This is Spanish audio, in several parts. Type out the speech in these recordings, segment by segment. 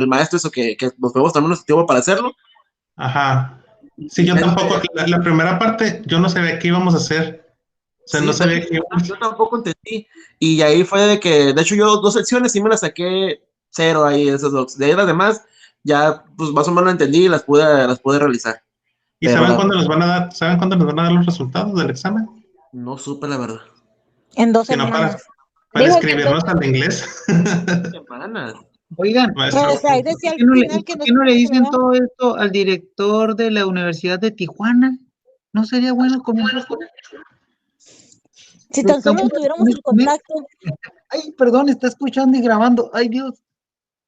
el maestro eso que nos podemos tomar nuestro tiempo para hacerlo. Ajá. Sí, yo tampoco, la primera parte, yo no sabía qué íbamos a hacer. O sea, no Sí, de sabía hecho, qué íbamos. yo tampoco entendí. Y ahí fue de que, de hecho, yo 2 secciones sí me las saqué 0 ahí, esos dos. De ahí las demás, ya, pues más o menos entendí y las pude realizar. ¿Y Pero saben la cuándo nos van a dar, saben cuándo nos van a dar los resultados del examen? no supe la verdad. En 2 Si no, semanas. para Digo que en escribirnos al inglés. Semanas. Oigan, Maestro. pues ahí decía ¿por al qué no le, final que por nos qué no le iban a dicen entregar. todo esto al director de la Universidad de Tijuana? ¿No sería bueno comenzar con él? Si tan solo Estamos tuviéramos el contacto. Ay, perdón, está escuchando y grabando. Ay, Dios.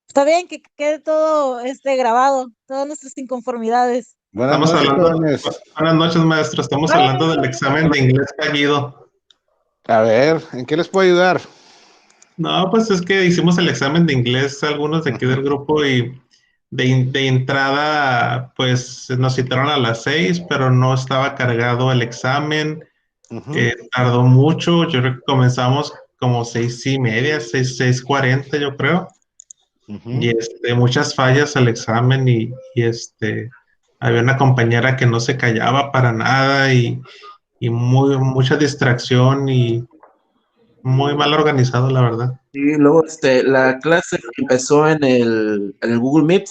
Está bien que quede todo grabado, todas nuestras inconformidades. Buenas Estamos noches, hablando, jóvenes. buenas noches, maestro. Estamos hablando del examen de inglés fallido. A ver, ¿en qué les puedo ayudar? No, pues es que hicimos el examen de inglés, algunos de aquí del grupo, y de entrada, pues nos citaron a las 6, pero no estaba cargado el examen. Tardó mucho. Yo creo que comenzamos como 6:30, 6:40, yo creo. Y muchas fallas al examen y había una compañera que no se callaba para nada y mucha distracción y muy mal organizado, la verdad. Y luego la clase empezó en el Google Meet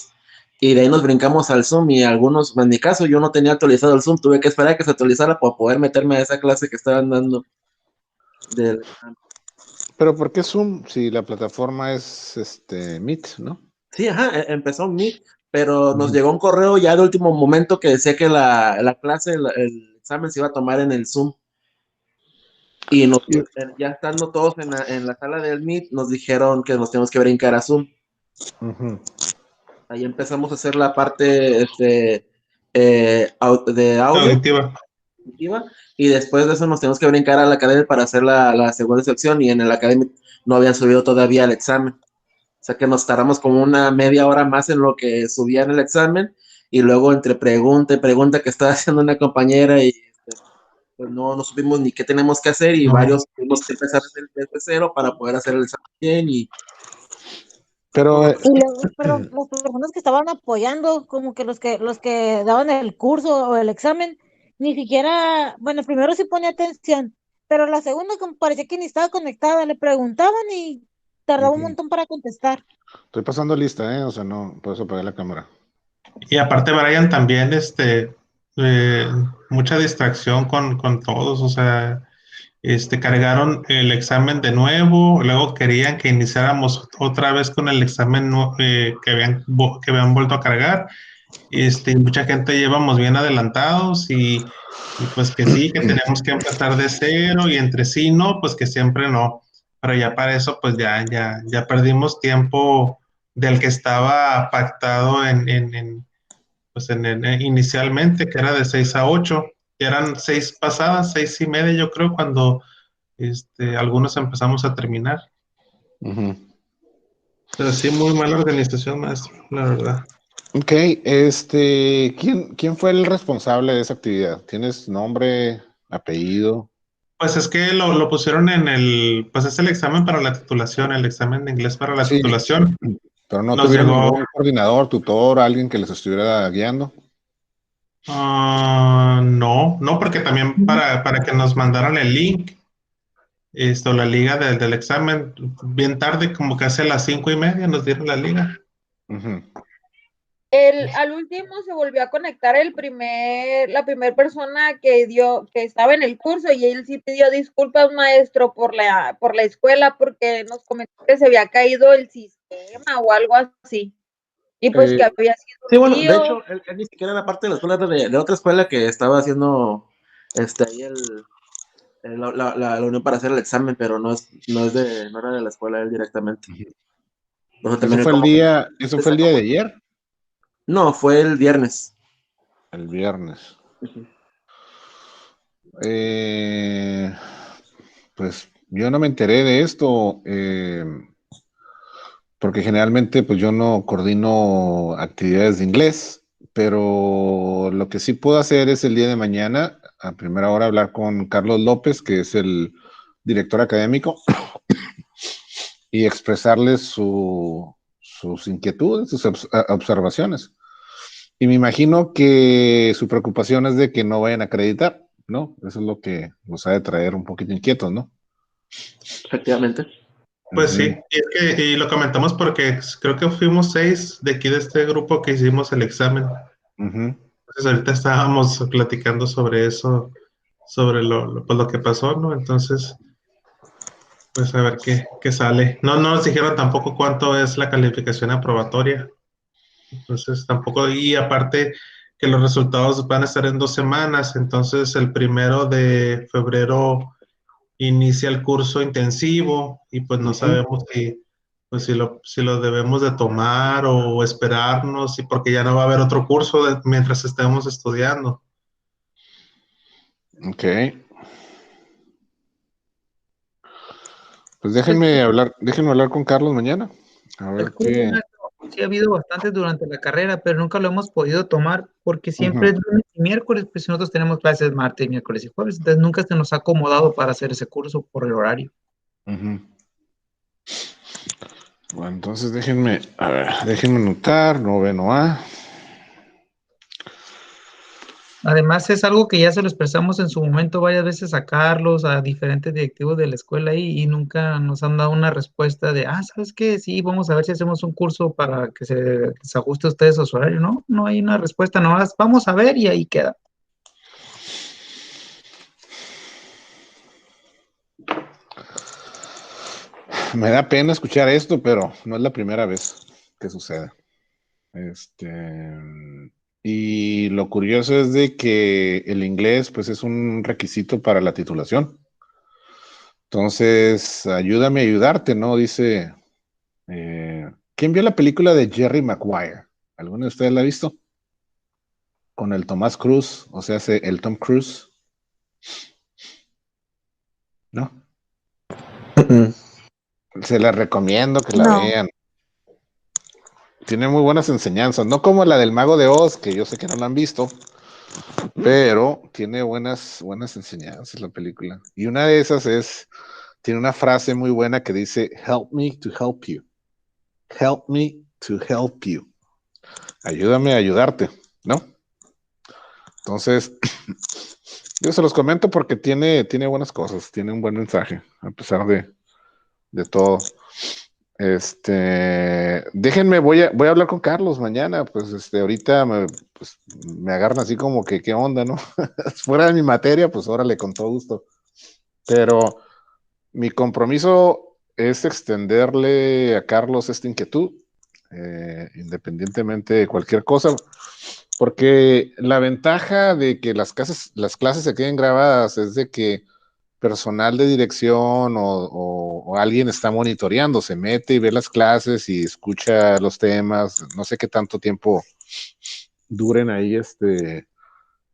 y de ahí nos brincamos al Zoom y algunos, en mi caso yo no tenía actualizado el Zoom, tuve que esperar a que se actualizara para poder meterme a esa clase que estaban dando. Pero ¿por qué Zoom si la plataforma es Meet, no? Sí, ajá, empezó Meet, pero nos llegó un correo ya de último momento que decía que la clase, el examen se iba a tomar en el Zoom. Y ya estando todos en la sala del Meet, nos dijeron que nos tenemos que brincar a Zoom. Ahí empezamos a hacer la parte de audio Auditiva. y después de eso nos tenemos que brincar a la academia para hacer la segunda sección y en el academia no habían subido todavía el examen. O sea que nos tardamos como una media hora más en lo que subían el examen y luego entre pregunta y pregunta que estaba haciendo una compañera y pues no supimos ni qué tenemos que hacer y varios tuvimos que empezar desde cero para poder hacer el examen bien Pero Y luego, perdón, las personas que estaban apoyando, como que los que daban el curso o el examen, ni siquiera, bueno, primero sí ponía atención, pero la segunda como parecía que ni estaba conectada, le preguntaban y tardaba un montón para contestar. estoy pasando lista, o sea, no, por eso apagué la cámara. Y aparte, Brian, también mucha distracción con todos, o sea, cargaron el examen de nuevo, luego querían que iniciáramos otra vez con el examen que habían vuelto a cargar. Mucha gente llevamos bien adelantados y pues que sí, que tenemos que empezar de cero y entre sí no, pues que siempre no. Pero ya para eso, pues ya perdimos tiempo del que estaba pactado inicialmente, que era de 6 a 8, que eran 6 pasadas, 6:30, yo creo, cuando algunos empezamos a terminar. Pero sí, muy mala organización, maestro, la verdad. Ok, ¿quién fue el responsable de esa actividad? ¿Tienes nombre, apellido? Pues es que lo pusieron pues es el examen para la titulación, el examen de inglés para la Sí, titulación. pero no Nos tuvieron llegó, ningún coordinador, tutor, alguien que les estuviera guiando. no, porque también para que nos mandaran el link, la liga del examen, bien tarde, como que hace las 5:30 nos dieron la liga. Al último se volvió a conectar la primera persona que estaba en el curso y él sí pidió disculpas, maestro, por la escuela porque nos comentó que se había caído el sistema o algo así. Y pues que había sido sí, bueno, un de hecho, él ni siquiera era parte de la escuela, era de otra escuela que estaba haciendo ahí la unión para hacer el examen, pero no era de la escuela él directamente. ¿Eso fue el día de ayer? No, fue el viernes. El viernes. Pues yo no me enteré de esto, porque generalmente pues yo no coordino actividades de inglés, pero lo que sí puedo hacer es el día de mañana, a primera hora, hablar con Carlos López, que es el director académico, y expresarles su sus inquietudes, sus observaciones. Y me imagino que su preocupación es de que no vayan a acreditar, ¿no? Eso es lo que los ha de traer un poquito inquietos, ¿no? Efectivamente. Pues sí, y lo comentamos porque creo que fuimos 6 de aquí de este grupo que hicimos el examen. Entonces ahorita estábamos platicando sobre eso, sobre pues lo que pasó, ¿no? Entonces, pues a ver qué sale. No nos dijeron tampoco cuánto es la calificación aprobatoria. Entonces tampoco, y aparte que los resultados van a estar en 2 semanas, entonces el 1 de febrero inicia el curso intensivo y pues no sabemos si lo debemos de tomar o esperarnos, y porque ya no va a haber otro curso mientras estemos estudiando. Ok. Pues déjenme hablar con Carlos mañana. A ver El curso, qué. maestro, sí ha habido bastantes durante la carrera, pero nunca lo hemos podido tomar porque siempre es lunes y miércoles, pues nosotros tenemos clases martes, miércoles y jueves, entonces nunca se nos ha acomodado para hacer ese curso por el horario. Bueno, entonces déjenme anotar, noveno A. Además, es algo que ya se lo expresamos en su momento varias veces a Carlos, a diferentes directivos de la escuela y nunca nos han dado una respuesta de, ¿sabes qué? Sí, vamos a ver si hacemos un curso para que se ajuste a ustedes a su horario. No, no hay una respuesta, nomás vamos a ver y ahí queda. Me da pena escuchar esto, pero no es la primera vez que sucede. Y lo curioso es de que el inglés, pues, es un requisito para la titulación. Entonces, ayúdame a ayudarte, ¿no? Dice, ¿quién vio la película de Jerry Maguire? ¿Alguno de ustedes la ha visto? Con el Tomás Cruise, o sea, el Tom Cruise. ¿No? Se la recomiendo que la No. vean. Tiene muy buenas enseñanzas, no como la del Mago de Oz, que yo sé que no la han visto, pero tiene buenas enseñanzas la película. Y una de esas tiene una frase muy buena que dice, help me to help you. Help me to help you. Ayúdame a ayudarte, ¿no? Entonces, yo se los comento porque tiene buenas cosas, tiene un buen mensaje, a pesar de todo. Déjenme, voy a hablar con Carlos mañana, pues ahorita me agarran así como que qué onda, ¿no? Fuera de mi materia, pues órale, con todo gusto. Pero mi compromiso es extenderle a Carlos esta inquietud, independientemente de cualquier cosa, porque la ventaja de que las clases se queden grabadas es de que personal de dirección o alguien está monitoreando, se mete y ve las clases y escucha los temas, no sé qué tanto tiempo duren ahí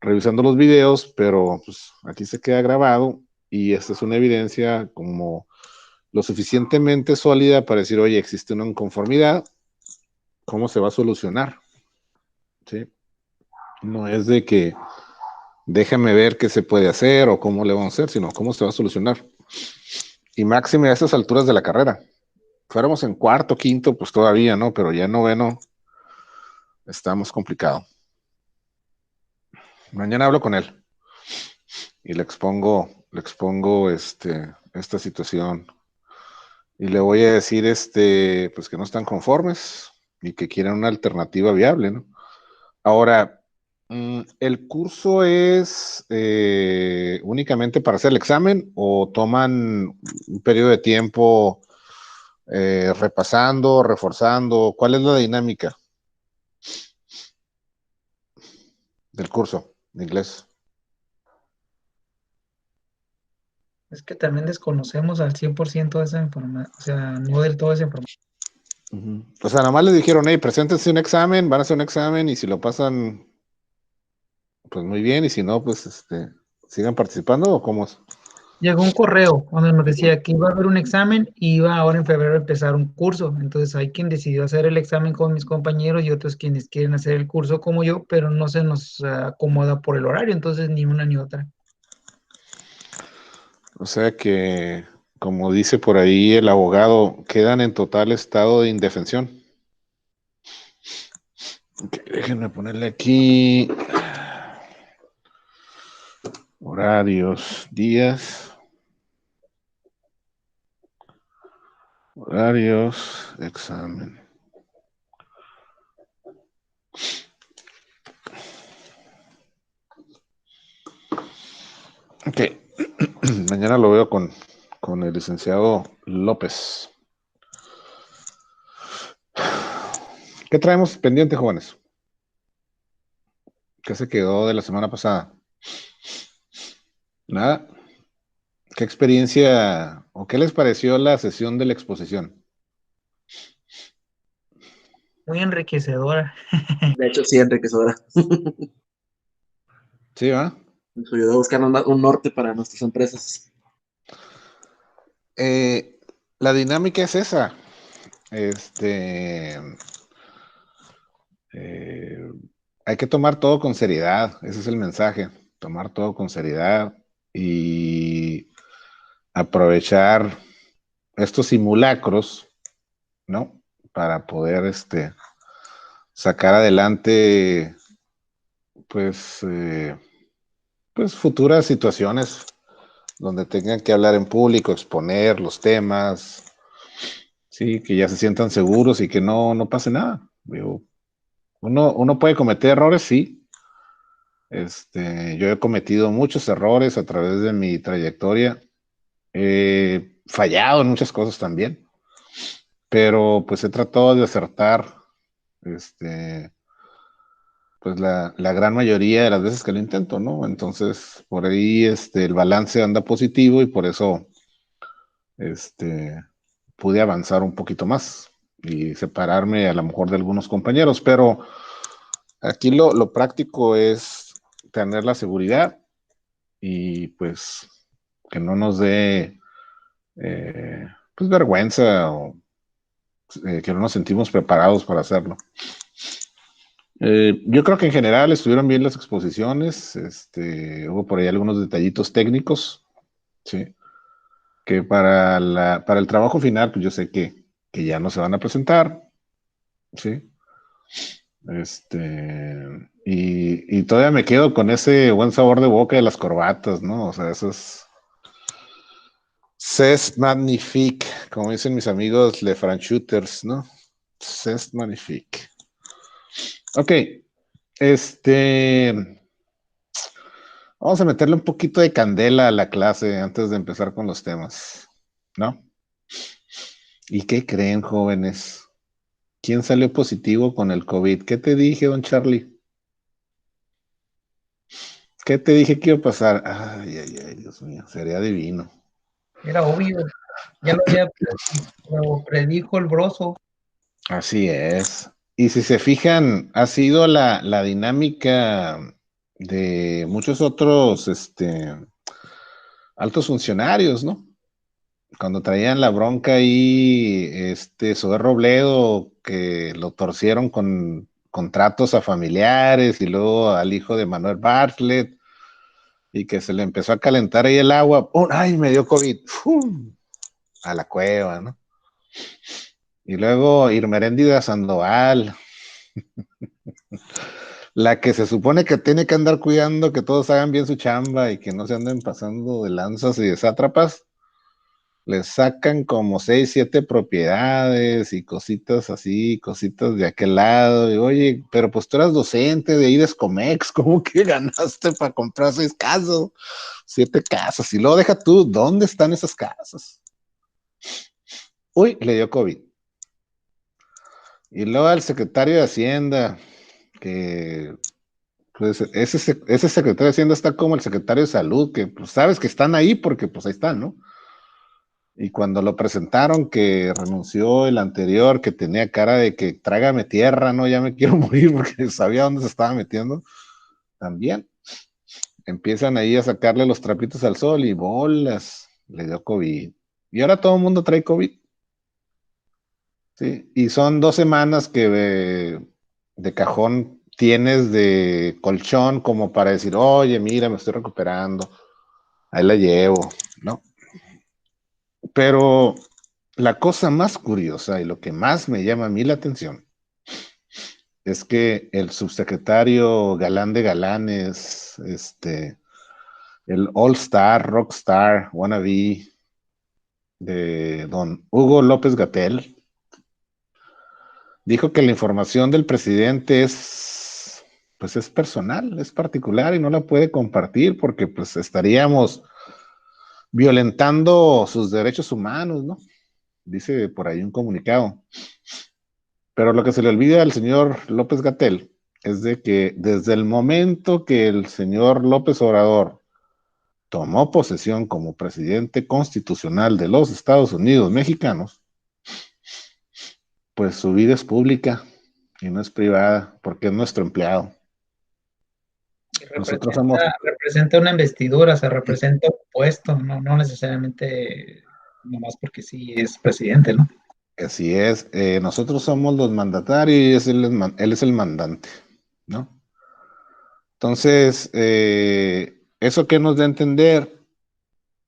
revisando los videos, pero pues aquí se queda grabado y esta es una evidencia como lo suficientemente sólida para decir, oye, existe una inconformidad, ¿cómo se va a solucionar? ¿Sí? No es de que déjame ver qué se puede hacer o cómo le vamos a hacer, sino cómo se va a solucionar. Y máxime a estas alturas de la carrera. Fuéramos en cuarto, quinto, pues todavía, ¿no? Pero ya en noveno estamos complicado. Mañana hablo con él y le expongo esta situación. Y le voy a decir, pues que no están conformes y que quieren una alternativa viable, ¿no? Ahora, ¿el curso es únicamente para hacer el examen o toman un periodo de tiempo repasando, reforzando? ¿Cuál es la dinámica del curso de inglés? Es que también desconocemos al 100% esa información, o sea, no del todo esa información. O sea, nomás les dijeron, hey, preséntense un examen, van a hacer un examen y si lo pasan, pues muy bien, y si no, pues sigan participando o cómo es. Llegó un correo donde nos decía que iba a haber un examen y iba ahora en febrero a empezar un curso. Entonces hay quien decidió hacer el examen con mis compañeros y otros quienes quieren hacer el curso como yo, pero no se nos acomoda por el horario, entonces ni una ni otra. O sea que, como dice por ahí el abogado, quedan en total estado de indefensión. Ok, déjenme ponerle aquí horarios, días, horarios, examen. Ok, mañana lo veo con el licenciado López. ¿Qué traemos pendiente, jóvenes? ¿Qué se quedó de la semana pasada? Nada. ¿Qué experiencia o qué les pareció la sesión de la exposición? Muy enriquecedora. De hecho, sí, enriquecedora. Sí, ¿va? Nos ayudó a buscar un norte para nuestras empresas. La dinámica es esa. Este, eh, hay que tomar todo con seriedad, ese es el mensaje, tomar todo con seriedad y aprovechar estos simulacros, ¿no? Para poder sacar adelante, pues, pues futuras situaciones donde tengan que hablar en público, exponer los temas, sí, que ya se sientan seguros y que no pase nada. Digo, uno puede cometer errores, sí. Yo he cometido muchos errores a través de mi trayectoria. He fallado en muchas cosas también, pero pues he tratado de acertar, pues la gran mayoría de las veces que lo intento, ¿no? Entonces, por ahí, el balance anda positivo y por eso, pude avanzar un poquito más y separarme a lo mejor de algunos compañeros, pero aquí lo práctico es tener la seguridad y pues que no nos dé pues vergüenza o que no nos sentimos preparados para hacerlo. Yo creo que en general estuvieron bien las exposiciones, hubo por ahí algunos detallitos técnicos, ¿sí? Que para el trabajo final, pues yo sé que ya no se van a presentar, ¿sí? Y todavía me quedo con ese buen sabor de boca de las corbatas, ¿no? O sea, eso es C'est magnifique, como dicen mis amigos Le Franchuters, ¿no? C'est magnifique. Ok, vamos a meterle un poquito de candela a la clase antes de empezar con los temas, ¿no? ¿Y qué creen, jóvenes? ¿Quién salió positivo con el COVID? ¿Qué te dije, don Charlie? ¿Qué te dije que iba a pasar? Ay, ay, ay, Dios mío, sería divino. Era obvio. Ya lo predijo el broso. Así es. Y si se fijan, ha sido la dinámica de muchos otros altos funcionarios, ¿no? Cuando traían la bronca ahí, Zoé Robledo, que lo torcieron con contratos a familiares y luego al hijo de Manuel Bartlett, y que se le empezó a calentar ahí el agua. ¡Oh, ay, me dio COVID! ¡Fum! A la cueva, ¿no? Y luego Irmeréndida Sandoval, la que se supone que tiene que andar cuidando que todos hagan bien su chamba y que no se anden pasando de lanzas y de sátrapas, les sacan como 6, 7 propiedades y cositas así, cositas de aquel lado. Y oye, pero pues tú eras docente de ahí de Escomex, ¿cómo que ganaste para comprar 6 casas, 7 casas? Y luego deja tú, ¿dónde están esas casas? Uy, le dio COVID. Y luego al secretario de Hacienda, que pues ese secretario de Hacienda está como el secretario de Salud, que pues sabes que están ahí porque pues ahí están, ¿no? Y cuando lo presentaron, que renunció el anterior, que tenía cara de que trágame tierra, no, ya me quiero morir porque sabía dónde se estaba metiendo, también empiezan ahí a sacarle los trapitos al sol y bolas, le dio COVID. Y ahora todo el mundo trae COVID, ¿sí? Y son 2 semanas que de cajón tienes de colchón como para decir, oye, mira, me estoy recuperando, ahí la llevo, ¿no? Pero la cosa más curiosa y lo que más me llama a mí la atención es que el subsecretario galán de galanes, el All Star, Rockstar, wannabe de don Hugo López Gatell, dijo que la información del presidente pues es personal, es particular y no la puede compartir porque pues estaríamos violentando sus derechos humanos, ¿no? Dice por ahí un comunicado. Pero lo que se le olvida al señor López Gatell es de que desde el momento que el señor López Obrador tomó posesión como presidente constitucional de los Estados Unidos mexicanos, pues su vida es pública y no es privada, porque es nuestro empleado. Nosotros somos... Representa una investidura, o sea, representa un puesto, no necesariamente nomás porque sí es presidente, ¿no? Así es, nosotros somos los mandatarios y él es el mandante, ¿no? Entonces, ¿eso qué nos da a entender?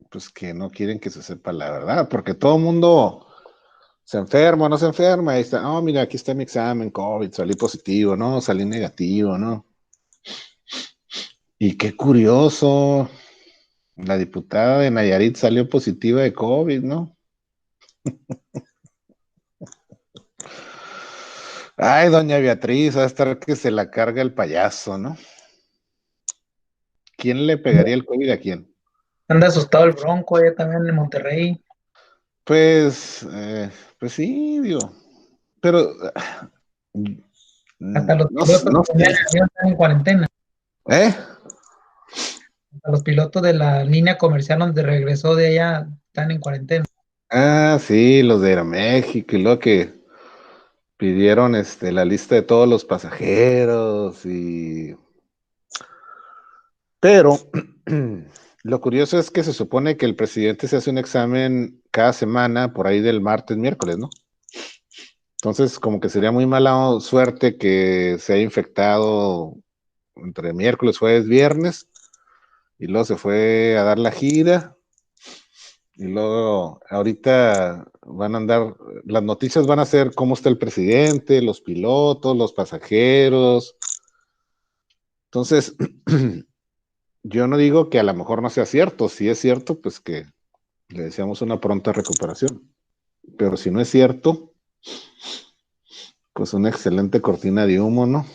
Pues que no quieren que se sepa la verdad, porque todo el mundo se enferma o no se enferma, ahí está, oh, mira, aquí está mi examen COVID, salí positivo, no, salí negativo, ¿no? Y qué curioso, la diputada de Nayarit salió positiva de COVID, ¿no? Ay, doña Beatriz, va a estar que se la carga el payaso, ¿no? ¿Quién le pegaría el COVID a quién? Anda asustado el Bronco allá también en Monterrey. Pues, pues sí, digo, pero Hasta los no, pilotos no de primera sé. avión están en cuarentena. ¿Eh? Hasta los pilotos de la línea comercial donde regresó de allá están en cuarentena. Ah, sí, los de Aeroméxico y lo que pidieron la lista de todos los pasajeros y... Pero lo curioso es que se supone que el presidente se hace un examen cada semana, por ahí del martes, miércoles, ¿no? Entonces, como que sería muy mala suerte que se haya infectado entre miércoles, jueves, viernes, y luego se fue a dar la gira, y luego ahorita van a andar, las noticias van a ser cómo está el presidente, los pilotos, los pasajeros. Entonces, yo no digo que a lo mejor no sea cierto, si es cierto, pues que le deseamos una pronta recuperación, pero si no es cierto, pues una excelente cortina de humo, ¿no?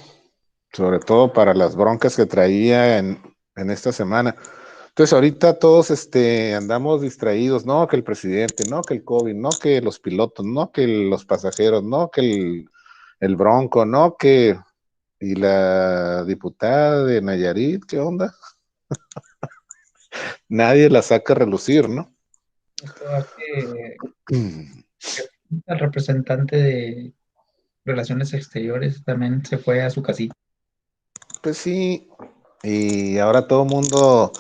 Sobre todo para las broncas que traía en esta semana. Entonces ahorita todos andamos distraídos, no que el presidente, no que el COVID, no que los pilotos, no que los pasajeros, no que el Bronco, no que... Y la diputada de Nayarit, ¿qué onda? Nadie la saca a relucir, ¿no? El representante de Relaciones Exteriores también se fue a su casita. Pues sí, y ahora todo el mundo,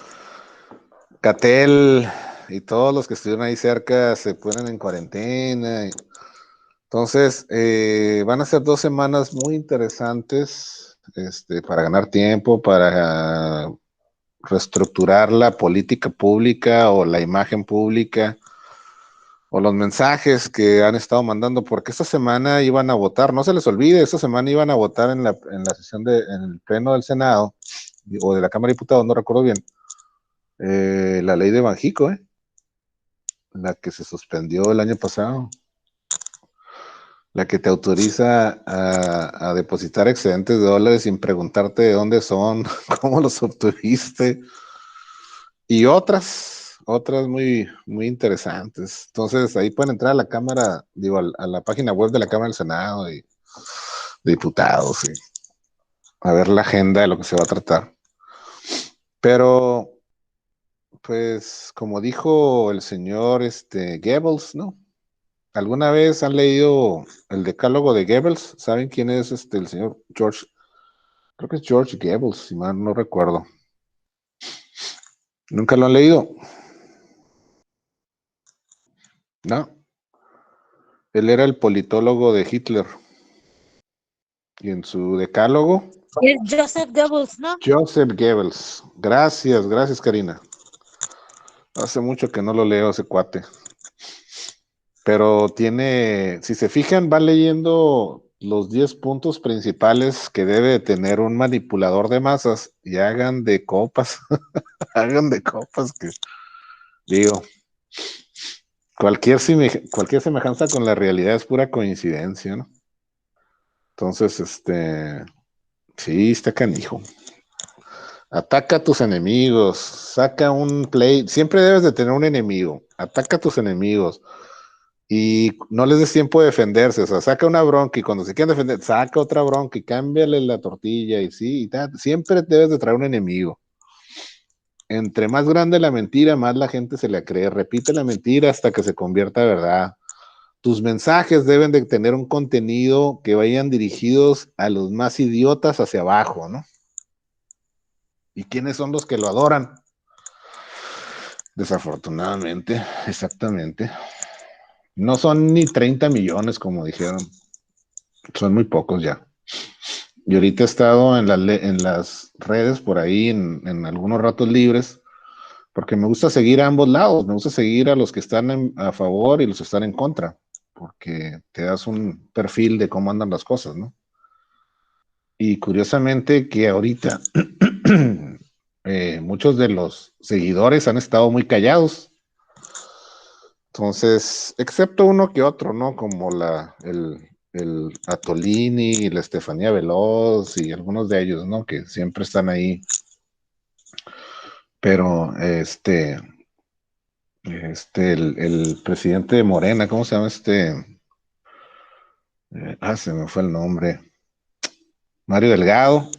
Catel y todos los que estuvieron ahí cerca se ponen en cuarentena. Entonces, van a ser 2 semanas muy interesantes para ganar tiempo, para reestructurar la política pública o la imagen pública o los mensajes que han estado mandando, porque esta semana iban a votar, no se les olvide, esta semana iban a votar en la sesión en el pleno del Senado o de la Cámara de Diputados, no recuerdo bien, la ley de Banjico, la que se suspendió el año pasado, la que te autoriza a depositar excedentes de dólares sin preguntarte de dónde son, cómo los obtuviste, y otras muy, muy interesantes. Entonces, ahí pueden entrar a la Cámara, digo, a la página web de la Cámara del Senado y de Diputados, y a ver la agenda de lo que se va a tratar. Pero, pues, como dijo el señor Goebbels, ¿no? ¿Alguna vez han leído el decálogo de Goebbels? ¿Saben quién es el señor George? Creo que es George Goebbels, si mal no recuerdo. ¿Nunca lo han leído? No. Él era el politólogo de Hitler. Y en su decálogo... Es Joseph Goebbels, ¿no? Joseph Goebbels. Gracias, gracias, Karina. Hace mucho que no lo leo ese cuate. Pero tiene, si se fijan, van leyendo los 10 puntos principales que debe de tener un manipulador de masas y hagan de copas, hagan de copas que, digo, cualquier semejanza con la realidad es pura coincidencia, ¿no? Entonces, sí, está canijo. Ataca a tus enemigos, saca un play, siempre debes de tener un enemigo, ataca a tus enemigos y no les des tiempo de defenderse, o sea, saca una bronca y cuando se quieran defender, saca otra bronca y cámbiale la tortilla y sí, y tal. Siempre debes de traer un enemigo. Entre más grande la mentira, más la gente se la cree, repite la mentira hasta que se convierta en verdad. Tus mensajes deben de tener un contenido que vayan dirigidos a los más idiotas hacia abajo, ¿no? ¿Y quiénes son los que lo adoran? Desafortunadamente, exactamente. No son ni 30 millones, como dijeron. Son muy pocos ya. Y ahorita he estado en las redes por ahí, en algunos ratos libres, porque me gusta seguir a ambos lados. Me gusta seguir a los que están a favor y los que están en contra, porque te das un perfil de cómo andan las cosas, ¿no? Y curiosamente que ahorita muchos de los seguidores han estado muy callados. Entonces, excepto uno que otro, ¿no? Como el Atolini, la Estefanía Veloz y algunos de ellos, ¿no? Que siempre están ahí. Pero el presidente de Morena, ¿cómo se llama se me fue el nombre. Mario Delgado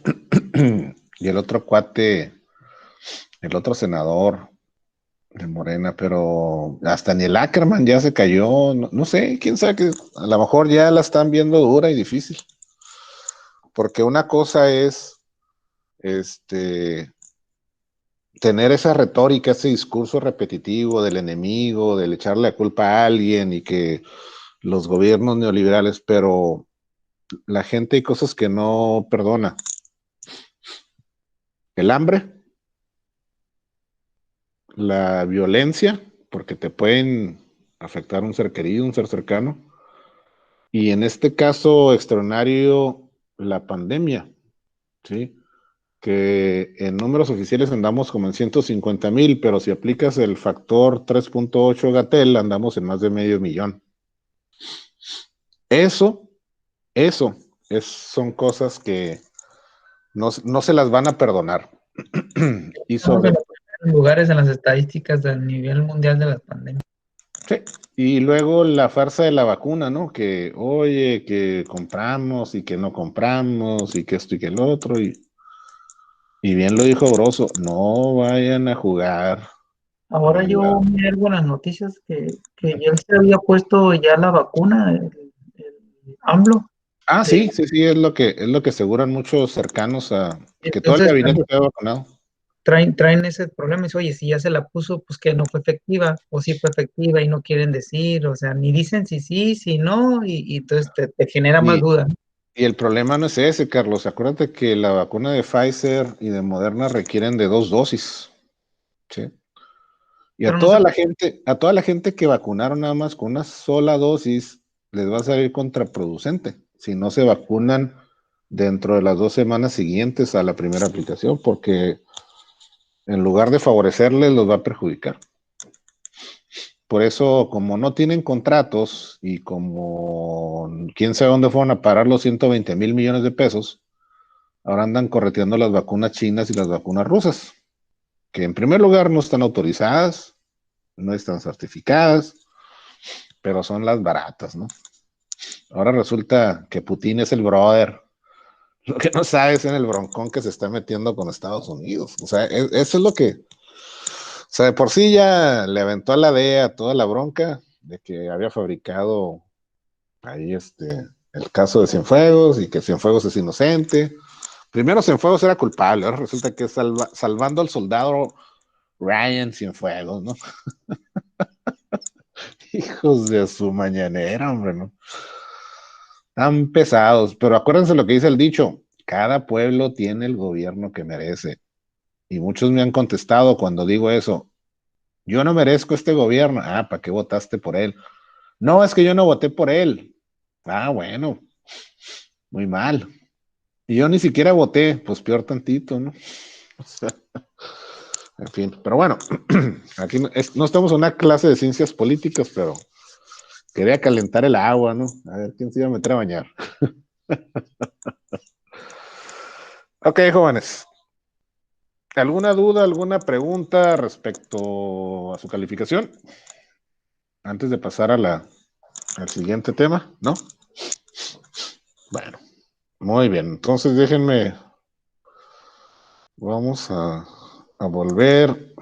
y el otro cuate, el otro senador de Morena, pero hasta ni el Ackerman ya se cayó, no sé, quién sabe que a lo mejor ya la están viendo dura y difícil, porque una cosa es tener esa retórica, ese discurso repetitivo del enemigo, del echarle la culpa a alguien y que los gobiernos neoliberales, pero la gente hay cosas que no perdona. El hambre, la violencia, porque te pueden afectar un ser querido, un ser cercano, y en este caso extraordinario, la pandemia, ¿sí? Que en números oficiales andamos como en 150,000, pero si aplicas el factor 3.8 Gatel, andamos en más de 500,000. Eso son cosas que no se las van a perdonar. Y Estamos sobre en los primeros lugares en las estadísticas a nivel mundial de las pandemias. sí. Y luego la farsa de la vacuna, ¿no? Que, oye, que compramos y que no compramos y que esto y que el otro. Y bien lo dijo Broso, no vayan a jugar. Ahora yo miré algunas noticias que ya él se había puesto ya la vacuna, el AMLO. Ah, sí, es lo que aseguran muchos cercanos a que todo el Entonces gabinete está vacunado. traen ese problema y dicen, oye, si ya se la puso, pues que no fue efectiva, o sí fue efectiva y no quieren decir, o sea, ni dicen si sí, si no, y entonces te genera más duda, ¿no? Y el problema no es ese, Carlos. Acuérdate que la vacuna de Pfizer y de Moderna requieren de 2 dosis. ¿Sí? Y Pero no a toda la gente que vacunaron nada más con una sola dosis, les va a salir contraproducente si no se vacunan dentro de las 2 semanas siguientes a la primera aplicación, porque en lugar de favorecerles, los va a perjudicar. Por eso, como no tienen contratos y como quién sabe dónde fueron a parar los 120,000 millones de pesos, ahora andan correteando las vacunas chinas y las vacunas rusas, que en primer lugar no están autorizadas, no están certificadas, pero son las baratas, ¿no? Ahora resulta que Putin es el brother. Lo que no sabes es en el broncón que se está metiendo con Estados Unidos. O sea, eso es lo que... O sea, de por sí ya le aventó a la DEA toda la bronca de que había fabricado ahí el caso de Cienfuegos y que Cienfuegos es inocente. Primero Cienfuegos era culpable, ahora resulta que es salvando al soldado Ryan Cienfuegos, ¿no? Hijos de su mañanera, hombre, ¿no? Tan pesados, pero acuérdense lo que dice el dicho, cada pueblo tiene el gobierno que merece. Y muchos me han contestado cuando digo eso, yo no merezco este gobierno. Ah, ¿para qué votaste por él? No, es que yo no voté por él. Ah, bueno, Muy mal. Y yo ni siquiera voté, pues peor tantito, ¿no? O sea, en fin, pero bueno, aquí no estamos en una clase de ciencias políticas, pero quería calentar el agua, ¿no? A ver quién se iba a meter a bañar. Ok, jóvenes. ¿Alguna duda, alguna pregunta respecto a su calificación? Antes de pasar al siguiente tema, ¿no? Bueno, muy bien. Entonces déjenme, vamos a volver.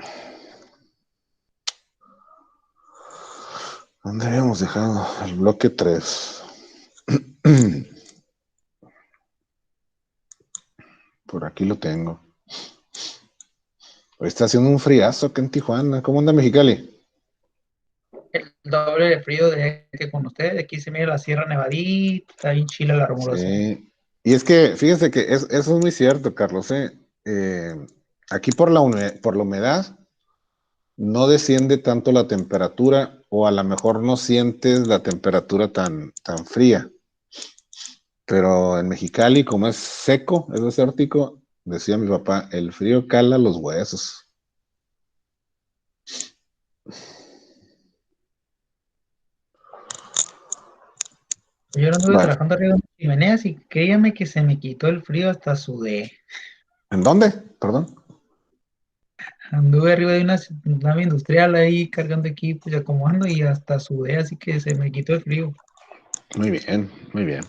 ¿Dónde habíamos dejado? El bloque 3. Por aquí lo tengo. Hoy está haciendo un friazo acá en Tijuana. ¿Cómo anda Mexicali? El doble de frío de que con ustedes. Aquí se mira la Sierra Nevadita, está bien chila la rumorosa. Sí. Y es que, fíjense que eso es muy cierto, Carlos. Aquí por la humedad no desciende tanto la temperatura, o a lo mejor no sientes la temperatura tan fría. Pero en Mexicali, como es seco, es desértico, decía mi papá, el frío cala los huesos. Yo no anduve Bueno, trabajando arriba de chimeneas y créame que se me quitó el frío hasta sudé. ¿en dónde? Perdón. Anduve arriba de una nave industrial ahí cargando equipos y acomodando y hasta sudé, así que se me quitó el frío. Muy bien, muy bien.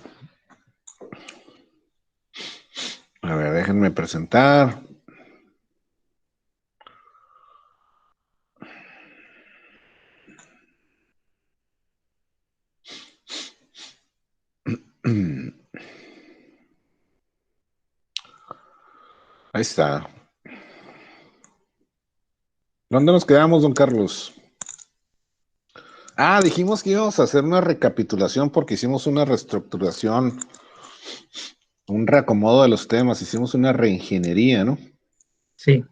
A ver, déjenme presentar. Ahí está. ¿Dónde nos quedamos, don Carlos? Ah, dijimos que íbamos a hacer una recapitulación porque hicimos una reestructuración, un reacomodo de los temas, hicimos una reingeniería, ¿no? Sí,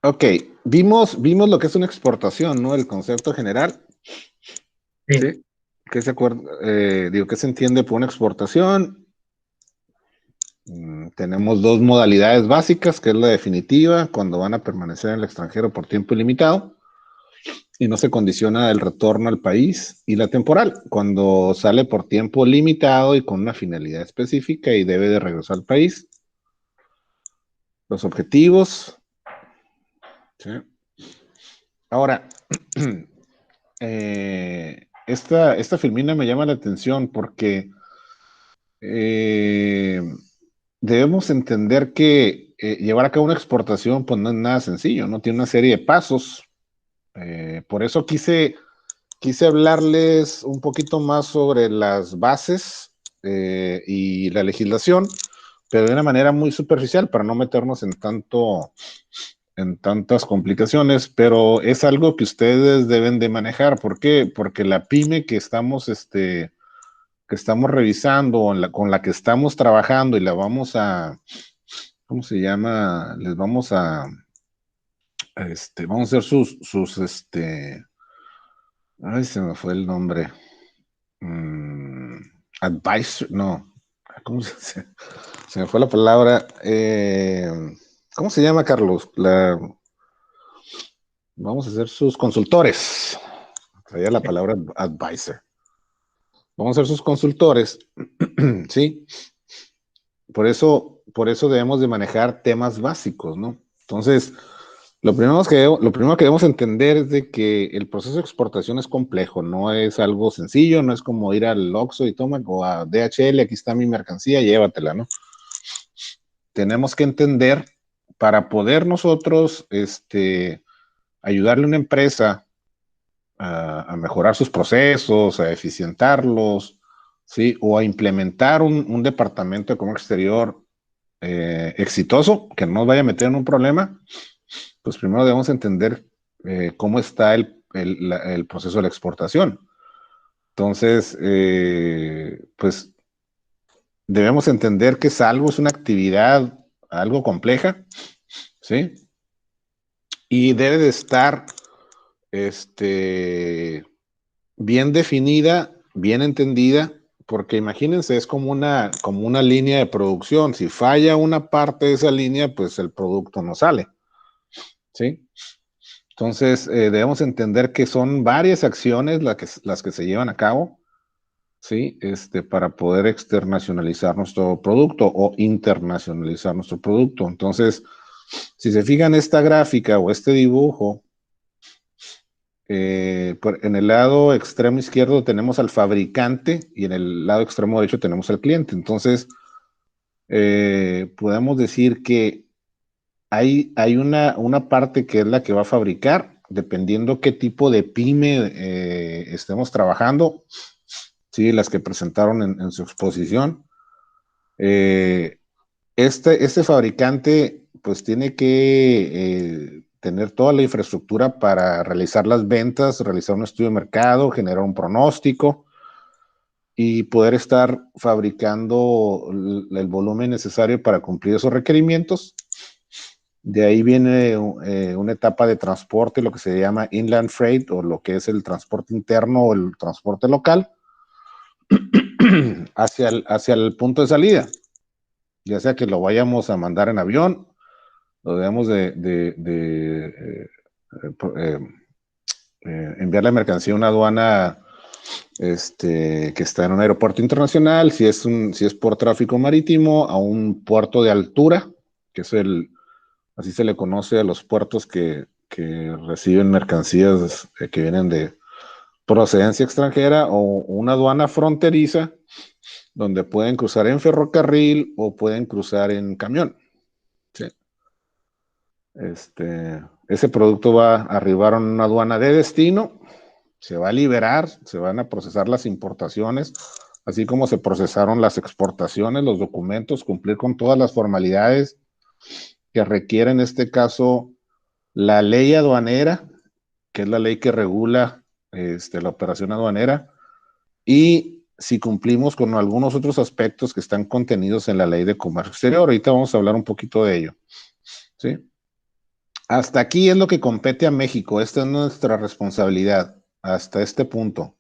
Ok, vimos lo que es una exportación, ¿no? El concepto general. sí. Sí. ¿Qué se acuerda? Digo, ¿qué se entiende por una exportación? Tenemos dos modalidades básicas, que es la definitiva, cuando van a permanecer en el extranjero por tiempo ilimitado y no se condiciona el retorno al país, y la temporal, cuando sale por tiempo limitado y con una finalidad específica y debe de regresar al país. Los objetivos. ¿Sí? Ahora, esta filmina me llama la atención porque eh, debemos entender que llevar a cabo una exportación pues no es nada sencillo, ¿no? Tiene una serie de pasos. Por eso quise hablarles un poquito más sobre las bases y la legislación, pero de una manera muy superficial para no meternos en tantas complicaciones, pero es algo que ustedes deben de manejar. ¿Por qué? Porque la pyme que estamos revisando, con la que estamos trabajando y la vamos a, ¿cómo se llama? Les vamos a hacer ay, se me fue el nombre. Mm, advisor, no, ¿cómo se me fue la palabra? ¿Cómo se llama, Carlos? Vamos a ser sus consultores. Traía la palabra advisor. Vamos a ser sus consultores, ¿sí? Por eso debemos de manejar temas básicos, ¿no? Entonces, lo primero que debemos entender es de que el proceso de exportación es complejo, no es algo sencillo, no es como ir al Oxxo y toma, o a DHL, aquí está mi mercancía, llévatela, ¿no? Tenemos que entender para poder nosotros ayudarle a una empresa a mejorar sus procesos, a eficientarlos, ¿sí? O a implementar un departamento de comercio exterior exitoso, que no nos vaya a meter en un problema. Pues primero debemos entender cómo está el proceso de la exportación. Entonces, pues debemos entender que es una actividad algo compleja, ¿sí? Y debe de estar bien definida, bien entendida, porque imagínense, es como una línea de producción. Si falla una parte de esa línea, pues el producto no sale, ¿sí? Entonces, debemos entender que son varias acciones las que se llevan a cabo, ¿sí? Para poder externacionalizar nuestro producto o internacionalizar nuestro producto. Entonces, si se fijan esta gráfica o este dibujo, en el lado extremo izquierdo tenemos al fabricante y en el lado extremo derecho tenemos al cliente. Entonces, podemos decir que hay una parte que es la que va a fabricar, dependiendo qué tipo de pyme estemos trabajando, ¿sí? Las que presentaron en su exposición. Este fabricante pues tiene que tener toda la infraestructura para realizar las ventas, realizar un estudio de mercado, generar un pronóstico y poder estar fabricando el volumen necesario para cumplir esos requerimientos. De ahí viene una etapa de transporte, lo que se llama inland freight, o lo que es el transporte interno o el transporte local, hacia el punto de salida. Ya sea que lo vayamos a mandar en avión, lo debemos enviar la mercancía a una aduana que está en un aeropuerto internacional, si es por tráfico marítimo, a un puerto de altura, que es así se le conoce a los puertos que reciben mercancías que vienen de procedencia extranjera, o una aduana fronteriza, donde pueden cruzar en ferrocarril o pueden cruzar en camión. ¿Sí? Ese producto va a arribar a una aduana de destino, se va a liberar, se van a procesar las importaciones, así como se procesaron las exportaciones, los documentos, cumplir con todas las formalidades que requiere en este caso la ley aduanera, que es la ley que regula la operación aduanera, y si cumplimos con algunos otros aspectos que están contenidos en la ley de comercio exterior. Ahorita vamos a hablar un poquito de ello, ¿sí? Hasta aquí es lo que compete a México. Esta es nuestra responsabilidad hasta este punto.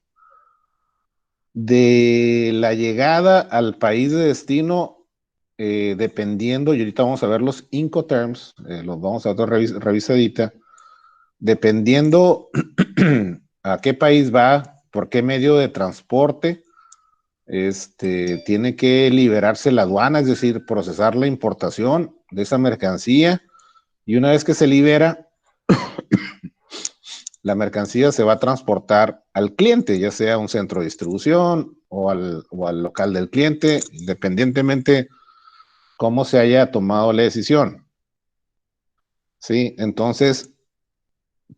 De la llegada al país de destino, dependiendo, y ahorita vamos a ver los Incoterms, los vamos a dar revisadita, dependiendo a qué país va, por qué medio de transporte, tiene que liberarse la aduana, es decir, procesar la importación de esa mercancía, y una vez que se libera, la mercancía se va a transportar al cliente, ya sea a un centro de distribución o al local del cliente, independientemente cómo se haya tomado la decisión. ¿Sí? Entonces,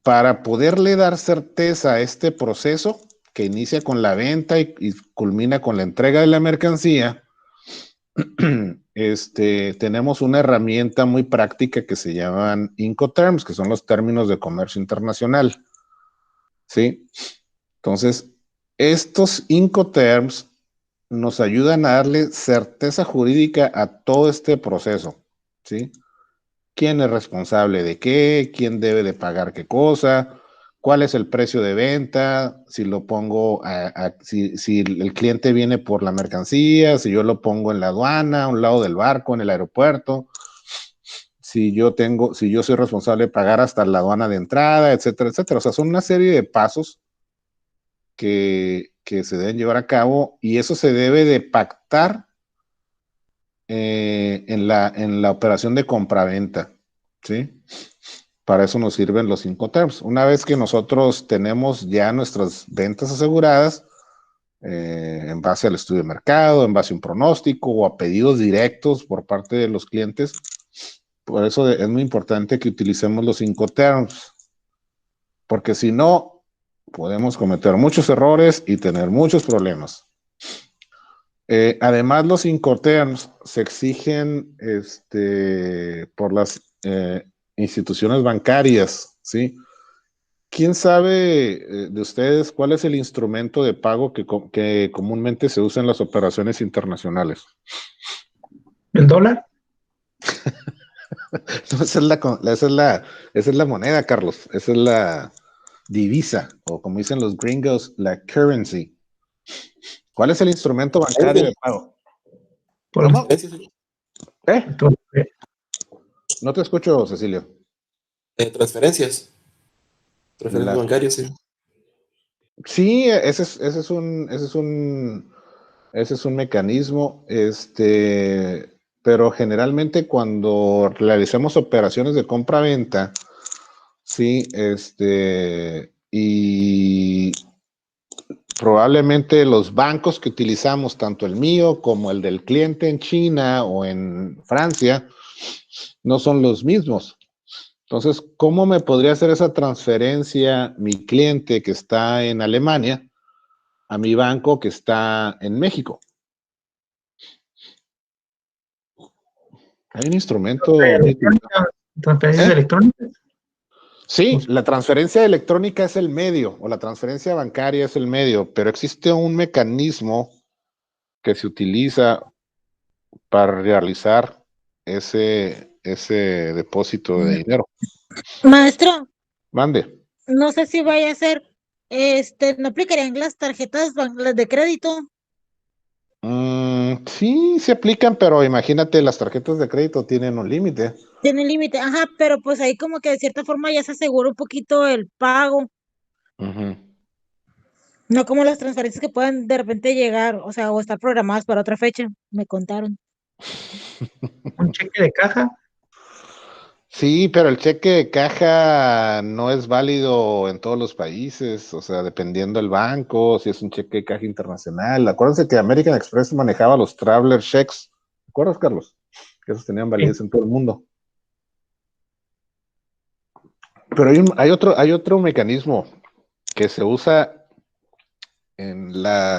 para poderle dar certeza a este proceso que inicia con la venta y culmina con la entrega de la mercancía, tenemos una herramienta muy práctica que se llaman Incoterms, que son los términos de comercio internacional. ¿Sí? Entonces, estos Incoterms nos ayudan a darle certeza jurídica a todo este proceso, ¿sí? ¿Quién es responsable de qué? ¿Quién debe de pagar qué cosa? ¿Cuál es el precio de venta? Si lo pongo, si el cliente viene por la mercancía, si yo lo pongo en la aduana, a un lado del barco, en el aeropuerto, si yo soy responsable de pagar hasta la aduana de entrada, etcétera, etcétera. O sea, son una serie de pasos que se deben llevar a cabo, y eso se debe de pactar en la operación de compraventa, ¿sí? Para eso nos sirven los Incoterms. Una vez que nosotros tenemos ya nuestras ventas aseguradas, en base al estudio de mercado, en base a un pronóstico o a pedidos directos por parte de los clientes, por eso es muy importante que utilicemos los Incoterms, porque si no, podemos cometer muchos errores y tener muchos problemas. Además, los Incoterms se exigen por las instituciones bancarias, ¿sí? ¿Quién sabe de ustedes cuál es el instrumento de pago que comúnmente se usa en las operaciones internacionales? ¿El dólar? No, esa es la moneda, Carlos. Esa es la divisa, o como dicen los gringos, la currency. ¿Cuál es el instrumento bancario de pago? Por ¿Cómo? Sí, sí, sí. entonces, No te escucho, Cecilio. Transferencias. Transferencias La- bancarias, sí. Sí, ese es un mecanismo, pero generalmente cuando realizamos operaciones de compra-venta, sí, y probablemente los bancos que utilizamos, tanto el mío como el del cliente en China o en Francia, no son los mismos. Entonces, ¿cómo me podría hacer esa transferencia mi cliente que está en Alemania a mi banco que está en México? Hay un instrumento muy utilizado. transferencias ¿Eh? electrónicas. Sí, la transferencia electrónica es el medio, o la transferencia bancaria es el medio, pero existe un mecanismo que se utiliza para realizar ese depósito de dinero. Maestro, Mande. no sé si vaya a ser, no aplicarían las tarjetas, las de crédito. Sí, se aplican, pero imagínate, las tarjetas de crédito tienen un límite. Tienen límite, ajá, pero pues ahí como que de cierta forma ya se asegura un poquito el pago, Ujú. no como las transferencias que pueden de repente llegar, o sea, o estar programadas para otra fecha, me contaron. Un cheque de caja. Sí, pero el cheque de caja no es válido en todos los países, o sea, dependiendo del banco, si es un cheque de caja internacional. Acuérdense que American Express manejaba los traveler checks. ¿Te acuerdas, Carlos? Que esos tenían validez en todo el mundo. Pero hay otro mecanismo que se usa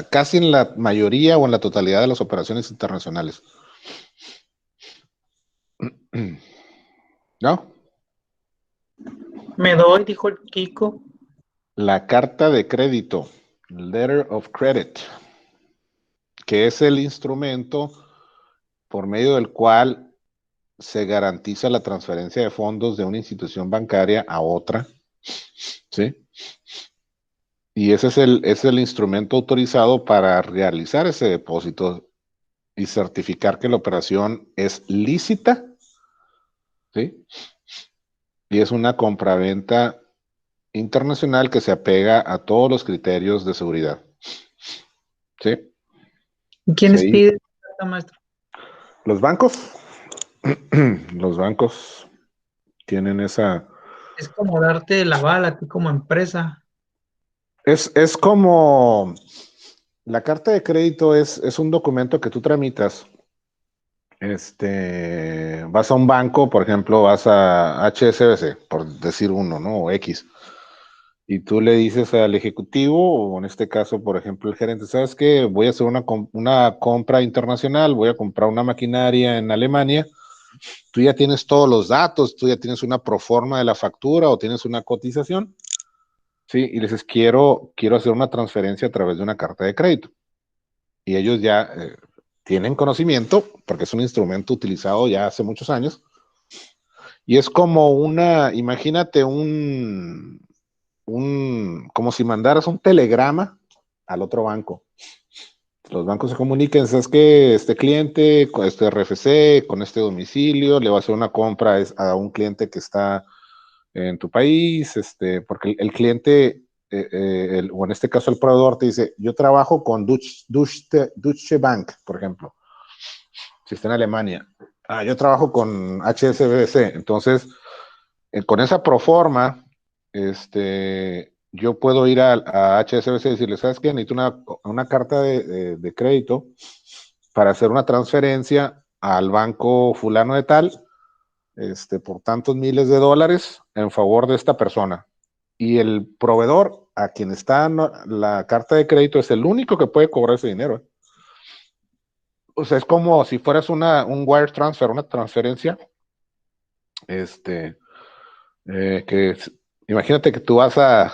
casi en la mayoría o en la totalidad de las operaciones internacionales. ¿No? Me doy, dijo el Kiko. La carta de crédito, letter of credit, que es el instrumento por medio del cual se garantiza la transferencia de fondos de una institución bancaria a otra, ¿sí? Y ese es el instrumento autorizado para realizar ese depósito y certificar que la operación es lícita, ¿sí? Y es una compraventa internacional que se apega a todos los criterios de seguridad, ¿sí? ¿Quiénes Sí. piden carta, maestro? Los bancos, los bancos tienen esa. Es como darte el aval a ti como empresa. Es como la carta de crédito es un documento que tú tramitas. Vas a un banco, por ejemplo, vas a HSBC, por decir uno, ¿no? O X. Y tú le dices al ejecutivo, o en este caso, por ejemplo, el gerente, ¿sabes qué? Voy a hacer una compra internacional, voy a comprar una maquinaria en Alemania. Tú ya tienes todos los datos, tú ya tienes una proforma de la factura o tienes una cotización. Sí, y le dices, quiero hacer una transferencia a través de una carta de crédito. Y ellos ya tienen conocimiento, porque es un instrumento utilizado ya hace muchos años, y es como imagínate como si mandaras un telegrama al otro banco. Los bancos se comunican, sabes que este cliente, con este RFC, con este domicilio, le va a hacer una compra a un cliente que está en tu país, porque el cliente, o en este caso el proveedor te dice, yo trabajo con Deutsche Bank, por ejemplo, si está en Alemania. Yo trabajo con HSBC, entonces, con esa proforma, yo puedo ir a HSBC y decirle, ¿sabes qué? Necesito una carta de crédito para hacer una transferencia al banco fulano de tal, por tantos miles de dólares en favor de esta persona. Y el proveedor a quien está la carta de crédito es el único que puede cobrar ese dinero. O sea, es como si fueras un wire transfer, una transferencia, imagínate que tú vas a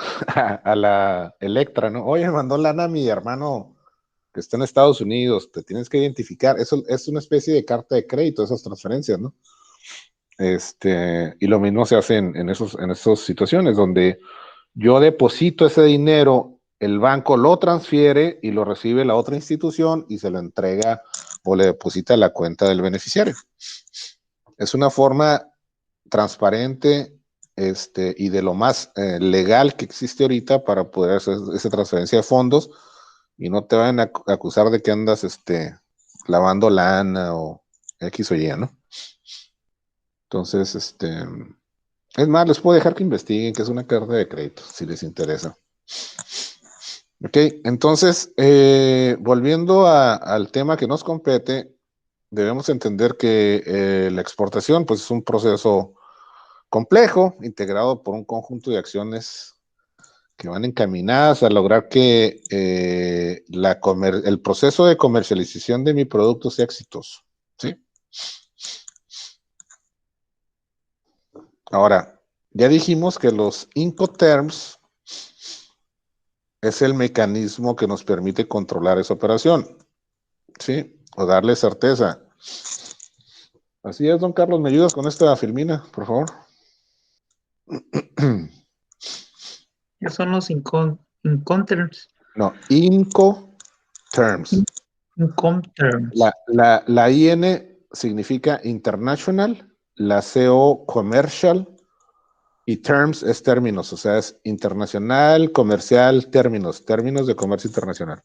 la Electra, ¿no? Oye, me mandó lana a mi hermano que está en Estados Unidos, te tienes que identificar. Eso es una especie de carta de crédito, esas transferencias, ¿no? Y lo mismo se hace en esas situaciones donde yo deposito ese dinero el banco lo transfiere y lo recibe la otra institución y se lo entrega o le deposita a la cuenta del beneficiario. Es una forma transparente y de lo más legal que existe ahorita para poder hacer esa transferencia de fondos y no te van a acusar de que andas lavando lana o X o Y, ¿no? Entonces, es más, les puedo dejar que investiguen, que es una carta de crédito, si les interesa. Ok, entonces, volviendo al tema que nos compete, debemos entender que la exportación, pues, es un proceso complejo, integrado por un conjunto de acciones que van encaminadas a lograr que el proceso de comercialización de mi producto sea exitoso, ¿sí? Ahora, ya dijimos que los Incoterms es el mecanismo que nos permite controlar esa operación, ¿sí? O darle certeza. Así es, don Carlos, ¿me ayudas con esta filmina, por favor? Ya son los Incoterms. No, Incoterms. Incoterms. La IN significa international, la CO commercial y terms es términos, o sea, es internacional, comercial, términos de comercio internacional.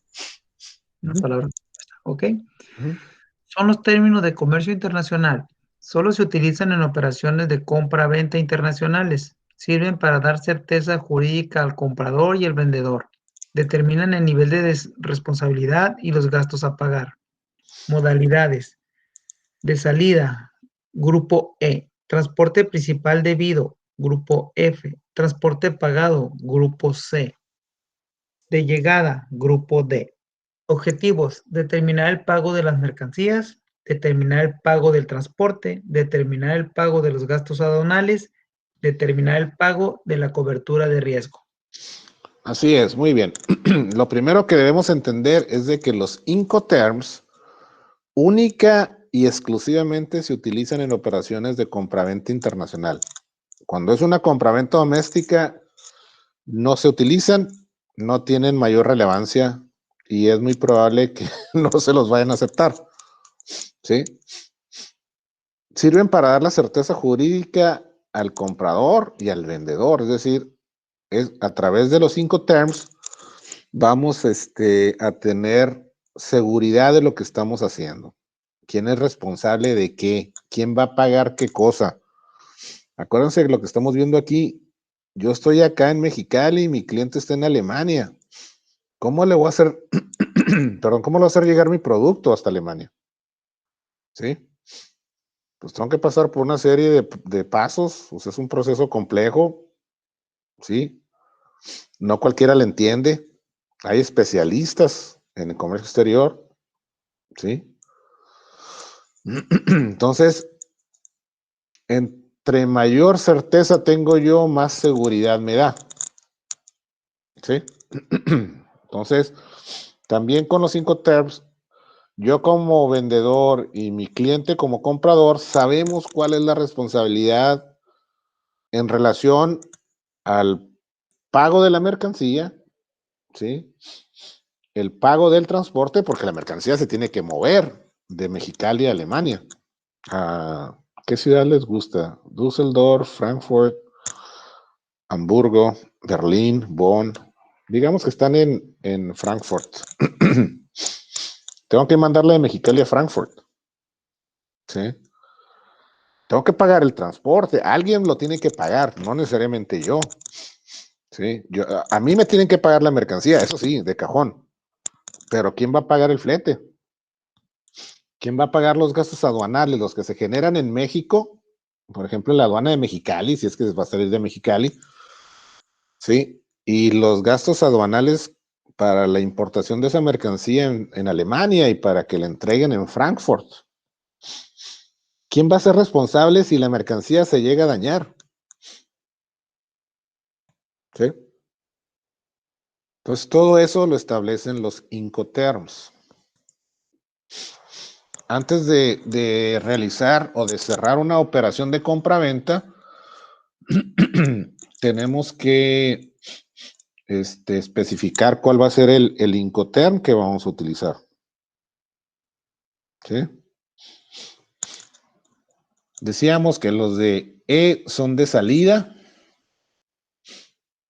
Una palabra. Ok. Ujú. Son los términos de comercio internacional. Solo se utilizan en operaciones de compra-venta internacionales. Sirven para dar certeza jurídica al comprador y el vendedor. Determinan el nivel de responsabilidad y los gastos a pagar. Modalidades. De salida, grupo E. Transporte principal debido, grupo F. Transporte pagado, grupo C. De llegada, grupo D. Objetivos: determinar el pago de las mercancías, determinar el pago del transporte, determinar el pago de los gastos aduanales, determinar el pago de la cobertura de riesgo. Así es, muy bien. Lo primero que debemos entender es de que los Incoterms única y exclusivamente se utilizan en operaciones de compraventa internacional. Cuando es una compraventa doméstica, no se utilizan, no tienen mayor relevancia y es muy probable que no se los vayan a aceptar. ¿Sí? Sirven para dar la certeza jurídica al comprador y al vendedor, es decir, a través de los Incoterms vamos a tener seguridad de lo que estamos haciendo. ¿Quién es responsable de qué? ¿Quién va a pagar qué cosa? Acuérdense de lo que estamos viendo aquí. Yo estoy acá en Mexicali y mi cliente está en Alemania. ¿Cómo le voy a hacer, perdón, cómo le voy a hacer llegar mi producto hasta Alemania? ¿Sí? Pues tengo que pasar por una serie de pasos. O sea, es un proceso complejo. ¿Sí? No cualquiera le entiende. Hay especialistas en el comercio exterior. ¿Sí? Entonces, entre mayor certeza tengo yo, más seguridad me da. ¿Sí? Entonces, también con los Incoterms, yo como vendedor y mi cliente como comprador sabemos cuál es la responsabilidad en relación al pago de la mercancía, ¿sí? El pago del transporte, porque la mercancía se tiene que mover de Mexicali a Alemania. ¿A qué ciudad les gusta? Düsseldorf, Frankfurt, Hamburgo, Berlín, Bonn. Digamos que están en Frankfurt. Tengo que mandarle de Mexicali a Frankfurt. ¿Sí? Tengo que pagar el transporte. Alguien lo tiene que pagar, no necesariamente yo. ¿Sí? A mí me tienen que pagar la mercancía, eso sí, de cajón. Pero ¿quién va a pagar el flete? ¿Quién va a pagar los gastos aduanales, los que se generan en México? Por ejemplo, la aduana de Mexicali, si es que va a salir de Mexicali. ¿Sí? Y los gastos aduanales para la importación de esa mercancía en Alemania y para que la entreguen en Frankfurt. ¿Quién va a ser responsable si la mercancía se llega a dañar? ¿Sí? Entonces, todo eso lo establecen los Incoterms. Antes de realizar o de cerrar una operación de compra-venta, tenemos que especificar cuál va a ser el Incoterm que vamos a utilizar. ¿Sí? Decíamos que los de E son de salida,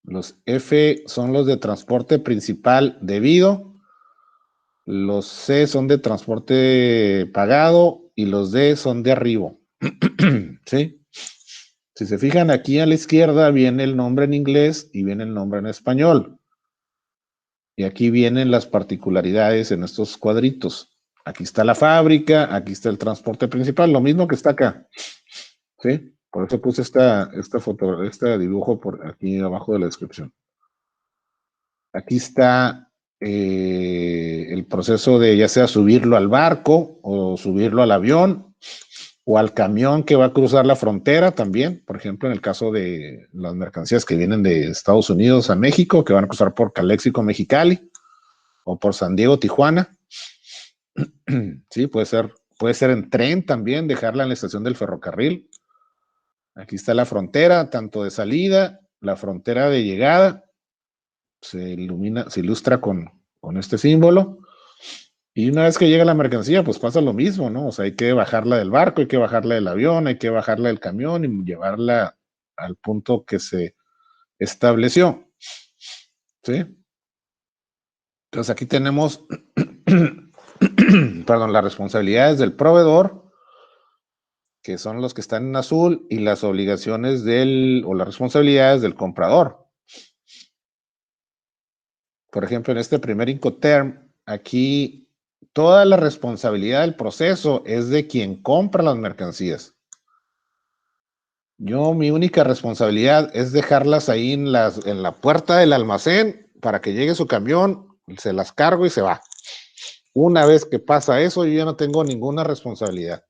los F son los de transporte principal debido, los C son de transporte pagado y los D son de arribo. ¿Sí? Si se fijan aquí a la izquierda viene el nombre en inglés y viene el nombre en español. Y aquí vienen las particularidades en estos cuadritos. Aquí está la fábrica, aquí está el transporte principal, lo mismo que está acá. ¿Sí? Por eso puse este dibujo por aquí abajo de la descripción. Aquí está el proceso de ya sea subirlo al barco o subirlo al avión o al camión que va a cruzar la frontera también. Por ejemplo, en el caso de las mercancías que vienen de Estados Unidos a México, que van a cruzar por Calexico, Mexicali o por San Diego, Tijuana. Sí, puede ser en tren también, dejarla en la estación del ferrocarril. Aquí está la frontera, tanto de salida, la frontera de llegada, se ilustra con este símbolo. Y una vez que llega la mercancía, pues pasa lo mismo, ¿no? O sea, hay que bajarla del barco, hay que bajarla del avión, hay que bajarla del camión y llevarla al punto que se estableció. ¿Sí? Entonces aquí tenemos, perdón, las responsabilidades del proveedor, que son los que están en azul, y las obligaciones o las responsabilidades del comprador. Por ejemplo, en este primer Incoterm, aquí toda la responsabilidad del proceso es de quien compra las mercancías. Mi única responsabilidad es dejarlas ahí en la puerta del almacén para que llegue su camión, se las cargo y se va. Una vez que pasa eso, yo ya no tengo ninguna responsabilidad.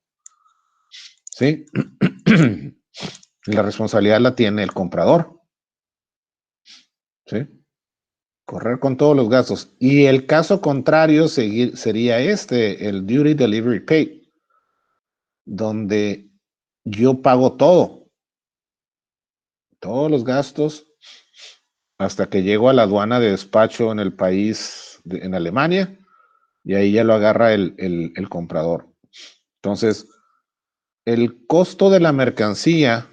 ¿Sí? La responsabilidad la tiene el comprador. ¿Sí? Correr con todos los gastos. Y el caso contrario sería el Duty Delivery Pay, donde yo pago todos los gastos, hasta que llego a la aduana de despacho en el país, en Alemania, y ahí ya lo agarra el comprador. Entonces, el costo de la mercancía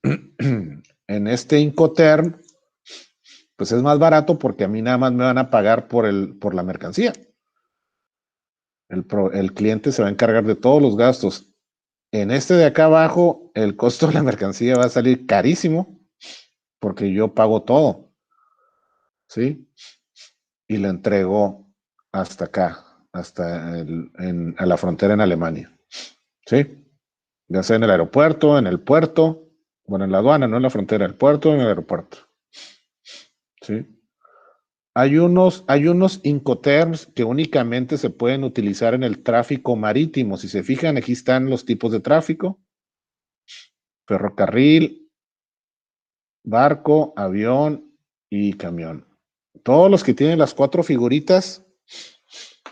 en este Incoterm, pues es más barato porque a mí nada más me van a pagar por la mercancía. El cliente se va a encargar de todos los gastos. En este de acá abajo, el costo de la mercancía va a salir carísimo porque yo pago todo. ¿Sí? Y lo entrego hasta acá, a la frontera en Alemania. ¿Sí? Ya sea en el aeropuerto, en el puerto, bueno, en la aduana, no en la frontera, el puerto, en el aeropuerto. ¿Sí? Hay unos Incoterms que únicamente se pueden utilizar en el tráfico marítimo. Si se fijan, aquí están los tipos de tráfico: ferrocarril, barco, avión y camión. Todos los que tienen las 4 figuritas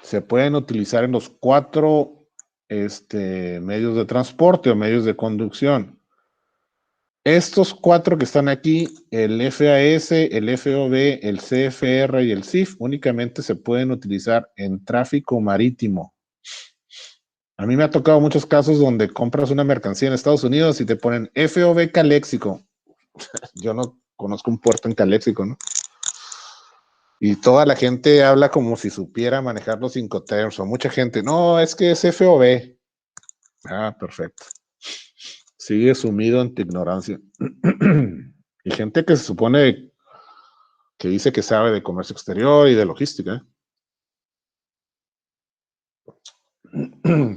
se pueden utilizar en los 4 medios de transporte o medios de conducción. Estos 4 que están aquí, el FAS, el FOB, el CFR y el CIF, únicamente se pueden utilizar en tráfico marítimo. A mí me ha tocado muchos casos donde compras una mercancía en Estados Unidos y te ponen FOB Calexico. Yo no conozco un puerto en Calexico, ¿no? Y toda la gente habla como si supiera manejar los Incoterms, o mucha gente, no, es que es FOB. Ah, perfecto. Sigue sumido en tu ignorancia. Y gente que se supone que dice que sabe de comercio exterior y de logística.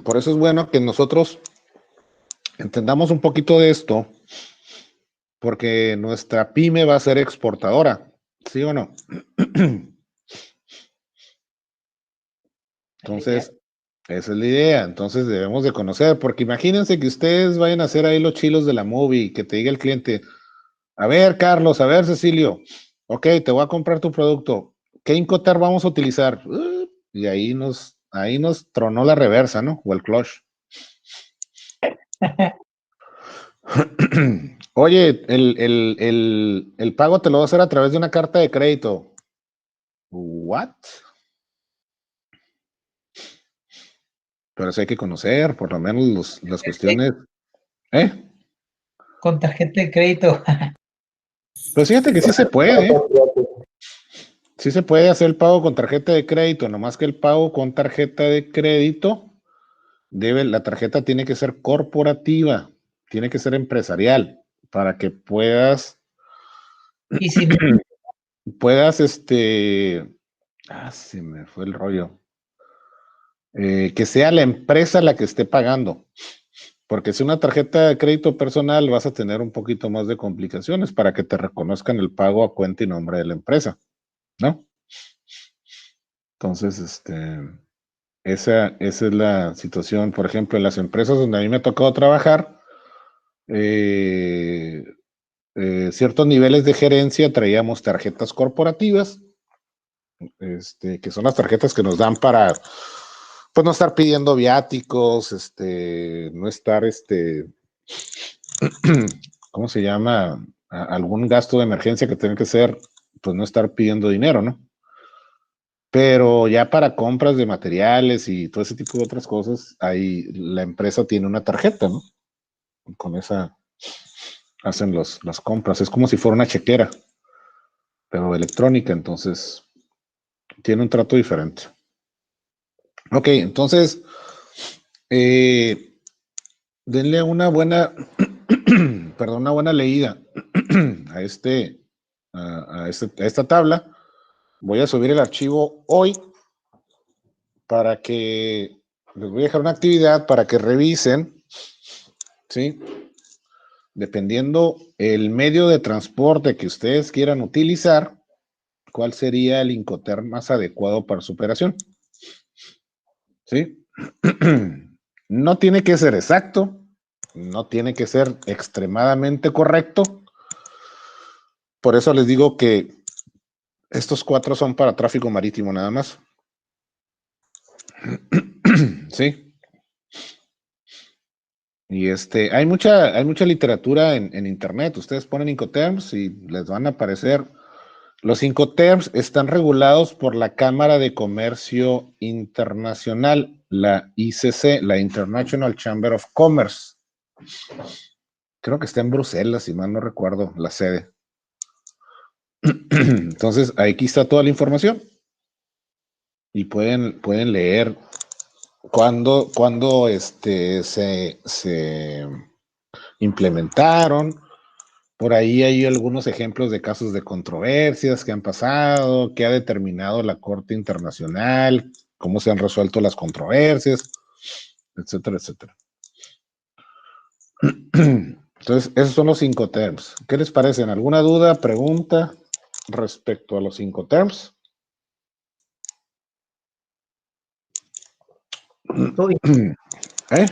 Por eso es bueno que nosotros entendamos un poquito de esto, porque nuestra pyme va a ser exportadora, ¿sí o no? Entonces, esa es la idea. Entonces debemos de conocer, porque imagínense que ustedes vayan a hacer ahí los chilos de la movie y que te diga el cliente, a ver, Carlos, a ver, Cecilio, ok, te voy a comprar tu producto. ¿Qué Incoterm vamos a utilizar? Y ahí nos tronó la reversa, ¿no? O el clutch. Oye, el pago te lo va a hacer a través de una carta de crédito. ¿What? Pero eso hay que conocer, por lo menos las cuestiones. ¿Eh? Con tarjeta de crédito. Pues fíjate que sí se puede, ¿eh? Sí se puede hacer el pago con tarjeta de crédito, nomás que el pago con tarjeta de crédito la tarjeta tiene que ser corporativa, tiene que ser empresarial, para que Y si no, puedas, se me fue el rollo. Que sea la empresa la que esté pagando. Porque si una tarjeta de crédito personal vas a tener un poquito más de complicaciones para que te reconozcan el pago a cuenta y nombre de la empresa, ¿no? Entonces, esa es la situación. Por ejemplo, en las empresas donde a mí me ha tocado trabajar, ciertos niveles de gerencia traíamos tarjetas corporativas, que son las tarjetas que nos dan para, pues, no estar pidiendo viáticos, no estar, ¿cómo se llama? Algún gasto de emergencia que tenga que ser, pues no estar pidiendo dinero, ¿no? Pero ya para compras de materiales y todo ese tipo de otras cosas, ahí la empresa tiene una tarjeta, ¿no? Con esa hacen las compras. Es como si fuera una chequera, pero electrónica, entonces tiene un trato diferente. Ok, entonces, denle una buena, perdón, una buena leída a esta tabla. Voy a subir el archivo hoy para que les voy a dejar una actividad para que revisen, ¿sí? Dependiendo el medio de transporte que ustedes quieran utilizar, cuál sería el Incoterm más adecuado para su operación. ¿Sí? No tiene que ser exacto, no tiene que ser extremadamente correcto. Por eso les digo que estos 4 son para tráfico marítimo nada más. Sí. Y hay mucha literatura en internet. Ustedes ponen Incoterms y les van a aparecer. Los Incoterms están regulados por la Cámara de Comercio Internacional, la ICC, la International Chamber of Commerce. Creo que está en Bruselas, si mal no recuerdo, la sede. Entonces, aquí está toda la información. Y pueden leer cuándo se implementaron. Por ahí hay algunos ejemplos de casos de controversias que han pasado, que ha determinado la Corte Internacional, cómo se han resuelto las controversias, etcétera, etcétera. Entonces, esos son los Incoterms. ¿Qué les parecen? ¿Alguna duda, pregunta respecto a los Incoterms? todo bien. ¿Eh?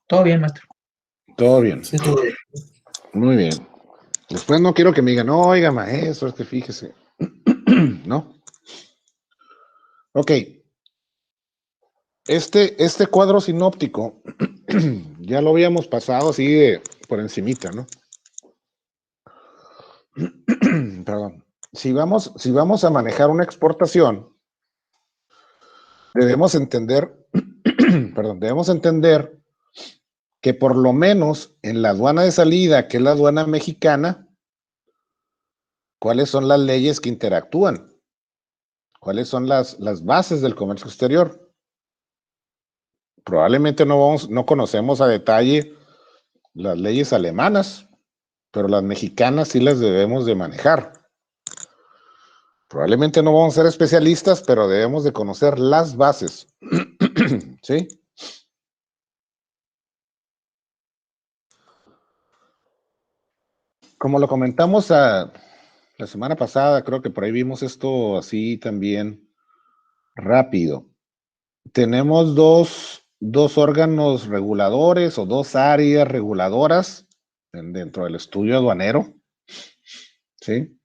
Todo bien, maestro. Todo bien. Sí, todo bien. Muy bien. Después no quiero que me digan, no, oiga, maestro, es que fíjese. ¿No? Ok. Este cuadro sinóptico ya lo habíamos pasado así por encimita, ¿no? Perdón. Si vamos a manejar una exportación, debemos entender, debemos entender que por lo menos en la aduana de salida, que es la aduana mexicana, ¿cuáles son las leyes que interactúan? ¿Cuáles son las bases del comercio exterior? Probablemente no conocemos a detalle las leyes alemanas, pero las mexicanas sí las debemos de manejar. Probablemente no vamos a ser especialistas, pero debemos de conocer las bases. ¿Sí? Como lo comentamos la semana pasada, creo que por ahí vimos esto así también rápido. Tenemos dos órganos reguladores o dos áreas reguladoras dentro del estudio aduanero. ¿Sí?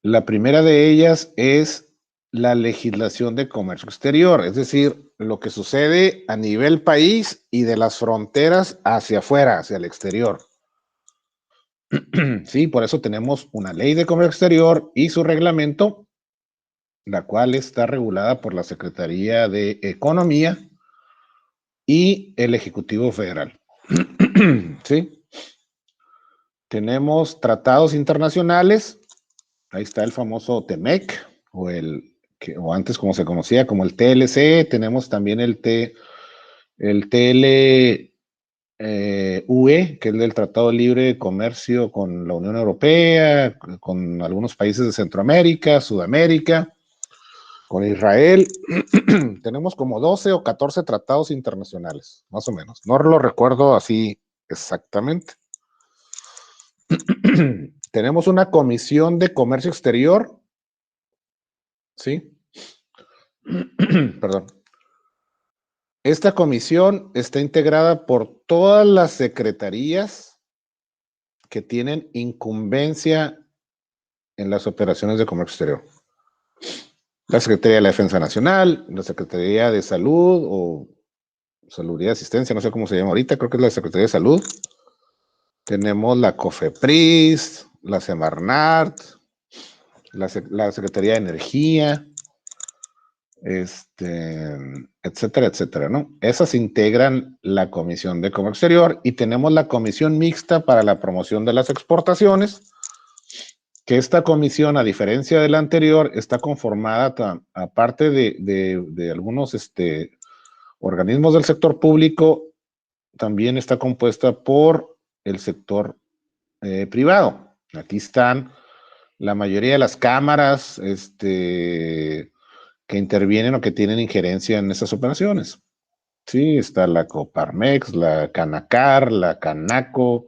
La primera de ellas es la legislación de comercio exterior, es decir, lo que sucede a nivel país y de las fronteras hacia afuera, hacia el exterior. Sí, por eso tenemos una ley de comercio exterior y su reglamento, la cual está regulada por la Secretaría de Economía y el Ejecutivo Federal. Sí. Tenemos tratados internacionales. Ahí está el famoso TEMEC, o antes como se conocía como el TLC. Tenemos también el TLUE, que es el Tratado Libre de Comercio con la Unión Europea, con algunos países de Centroamérica, Sudamérica, con Israel. Tenemos como 12 o 14 tratados internacionales, más o menos. No lo recuerdo así exactamente. Tenemos una comisión de comercio exterior, ¿sí? Perdón. Esta comisión está integrada por todas las secretarías que tienen incumbencia en las operaciones de comercio exterior. La Secretaría de la Defensa Nacional, la Secretaría de Salud o Salud y Asistencia, no sé cómo se llama ahorita, creo que es la Secretaría de Salud. Tenemos la COFEPRIS, la Semarnat, la Secretaría de Energía, etcétera, etcétera, ¿no? Esas integran la Comisión de Comercio Exterior y tenemos la Comisión Mixta para la Promoción de las Exportaciones, que esta comisión, a diferencia de la anterior, está conformada, aparte de algunos organismos del sector público, también está compuesta por el sector privado. Aquí están la mayoría de las cámaras que intervienen o que tienen injerencia en esas operaciones. Sí, está la Coparmex, la Canacar, la Canaco,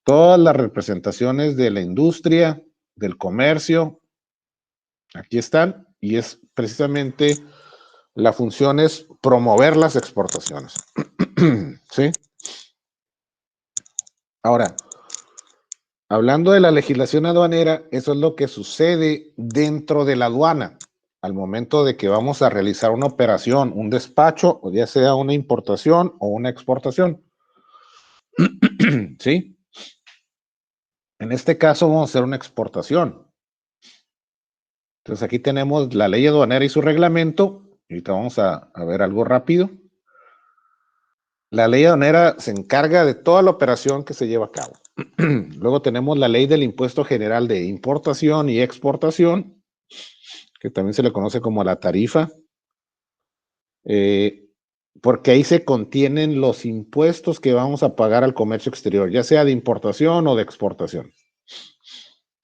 todas las representaciones de la industria, del comercio, aquí están, y es precisamente la función es promover las exportaciones. ¿Sí? Ahora, hablando de la legislación aduanera, eso es lo que sucede dentro de la aduana al momento de que vamos a realizar una operación, un despacho, o ya sea una importación o una exportación. ¿Sí? En este caso vamos a hacer una exportación. Entonces aquí tenemos la ley aduanera y su reglamento. Ahorita vamos a ver algo rápido. La ley aduanera se encarga de toda la operación que se lleva a cabo. Luego tenemos la ley del impuesto general de importación y exportación, que también se le conoce como la tarifa, porque ahí se contienen los impuestos que vamos a pagar al comercio exterior, ya sea de importación o de exportación.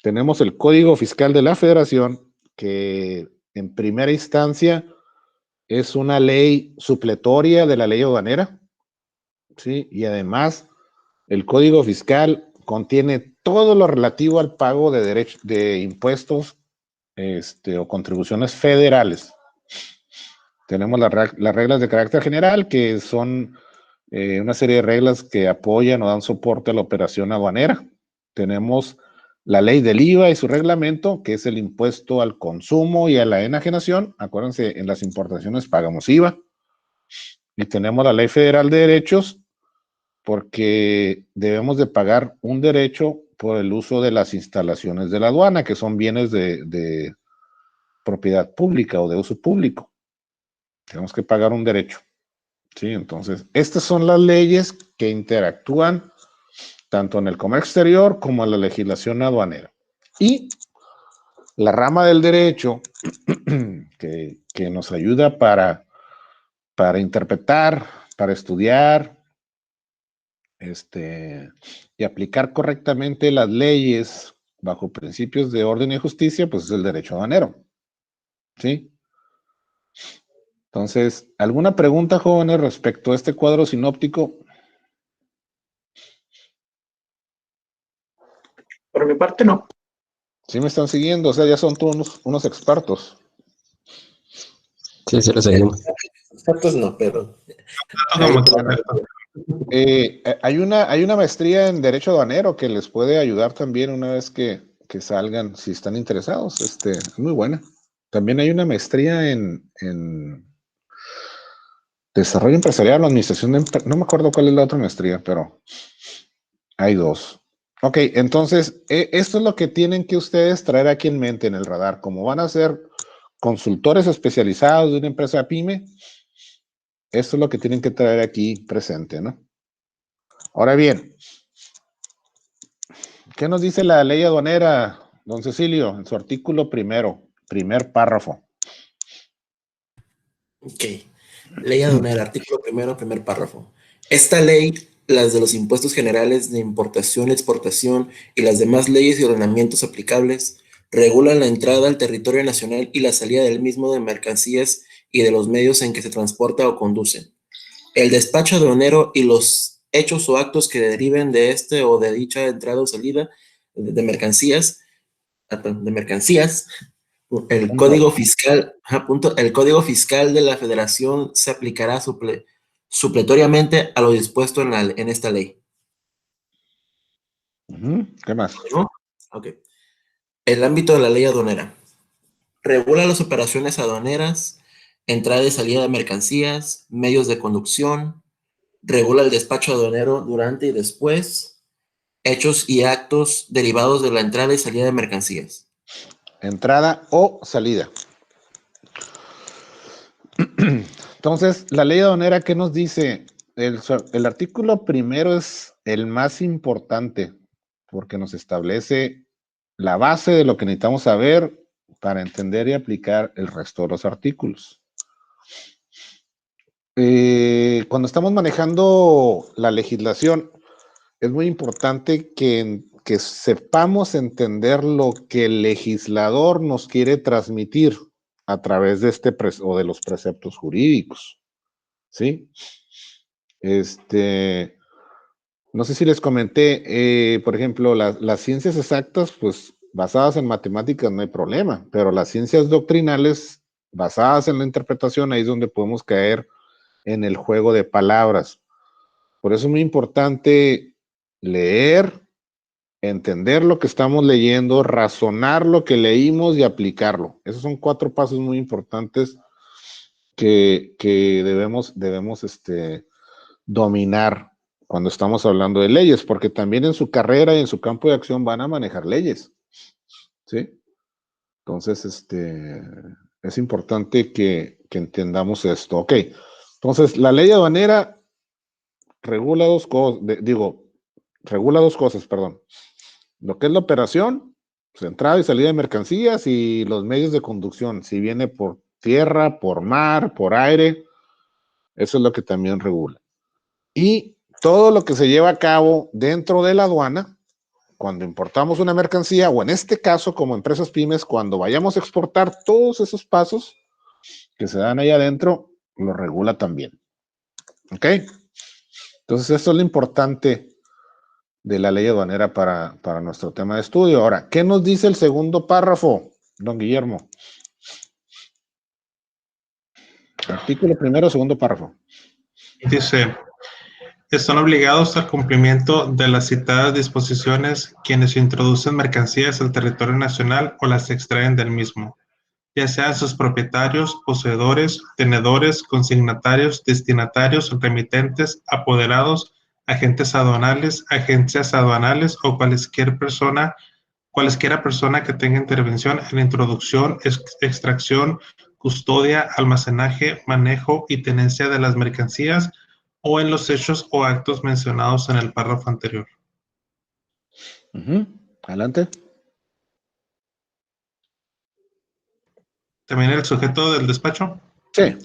Tenemos el Código Fiscal de la Federación, que en primera instancia es una ley supletoria de la ley aduanera, ¿sí? Y además el Código Fiscal contiene todo lo relativo al pago de impuestos o contribuciones federales. Tenemos las reglas de carácter general, que son una serie de reglas que apoyan o dan soporte a la operación aduanera. Tenemos la ley del IVA y su reglamento, que es el impuesto al consumo y a la enajenación. Acuérdense, en las importaciones pagamos IVA. Y tenemos la Ley Federal de Derechos, porque debemos de pagar un derecho por el uso de las instalaciones de la aduana, que son bienes de propiedad pública o de uso público. Tenemos que pagar un derecho. Sí, entonces, estas son las leyes que interactúan tanto en el comercio exterior como en la legislación aduanera. Y la rama del derecho que nos ayuda para interpretar, para estudiar, y aplicar correctamente las leyes bajo principios de orden y justicia, pues es el derecho aduanero. ¿Sí? Entonces, ¿alguna pregunta, jóvenes, respecto a este cuadro sinóptico? Por mi parte, no. ¿Sí me están siguiendo? O sea, ya son todos unos expertos. Sí, sí, lo seguimos. Expertos no, pero... Hay una maestría en Derecho Aduanero que les puede ayudar también una vez que salgan, si están interesados. Es muy buena. También hay una maestría en desarrollo empresarial o administración de no me acuerdo cuál es la otra maestría, pero hay dos. Ok, entonces, esto es lo que tienen que ustedes traer aquí en mente en el radar. Como van a ser consultores especializados de una empresa pyme, esto es lo que tienen que traer aquí presente, ¿no? Ahora bien, ¿qué nos dice la ley aduanera, don Cecilio, en su artículo primero, primer párrafo? Ok. Ley aduanera, artículo primero, primer párrafo. Esta ley, las de los impuestos generales de importación y exportación y las demás leyes y ordenamientos aplicables, regulan la entrada al territorio nacional y la salida del mismo de mercancías y de los medios en que se transporta o conducen. El despacho aduanero y los hechos o actos que deriven de este o de dicha entrada o salida de mercancías, el Código Fiscal, el Código Fiscal de la Federación se aplicará supletoriamente a lo dispuesto en esta ley. ¿Qué más? ¿No? Ok. El ámbito de la ley aduanera. Regula las operaciones aduaneras, entrada y salida de mercancías, medios de conducción, regula el despacho aduanero durante y después, hechos y actos derivados de la entrada y salida de mercancías. Entrada o salida. Entonces, la ley aduanera, ¿qué nos dice? El artículo primero es el más importante porque nos establece la base de lo que necesitamos saber para entender y aplicar el resto de los artículos. Cuando estamos manejando la legislación, es muy importante que sepamos entender lo que el legislador nos quiere transmitir a través de o de los preceptos jurídicos, ¿sí? No sé si les comenté, por ejemplo, las ciencias exactas, pues basadas en matemáticas no hay problema, pero las ciencias doctrinales basadas en la interpretación, ahí es donde podemos caer en el juego de palabras. Por eso es muy importante leer, entender lo que estamos leyendo, razonar lo que leímos y aplicarlo. Esos son 4 pasos muy importantes que debemos dominar cuando estamos hablando de leyes, porque también en su carrera y en su campo de acción van a manejar leyes, ¿sí? Entonces, es importante que entendamos esto. Ok, entonces la ley aduanera regula regula dos cosas, perdón. Lo que es la operación, pues, entrada y salida de mercancías y los medios de conducción, si viene por tierra, por mar, por aire, eso es lo que también regula. Y todo lo que se lleva a cabo dentro de la aduana, cuando importamos una mercancía, o en este caso, como empresas pymes, cuando vayamos a exportar, todos esos pasos que se dan ahí adentro, lo regula también. ¿Ok? Entonces, eso es lo importante de la ley aduanera para nuestro tema de estudio. Ahora, ¿qué nos dice el segundo párrafo, don Guillermo? Artículo primero, segundo párrafo. Dice, están obligados al cumplimiento de las citadas disposiciones quienes introducen mercancías al territorio nacional o las extraen del mismo, ya sean sus propietarios, poseedores, tenedores, consignatarios, destinatarios, remitentes, apoderados, agentes aduanales, agencias aduanales o cualesquiera persona que tenga intervención en la introducción, extracción, custodia, almacenaje, manejo y tenencia de las mercancías o en los hechos o actos mencionados en el párrafo anterior. Adelante. También el sujeto del despacho. Sí.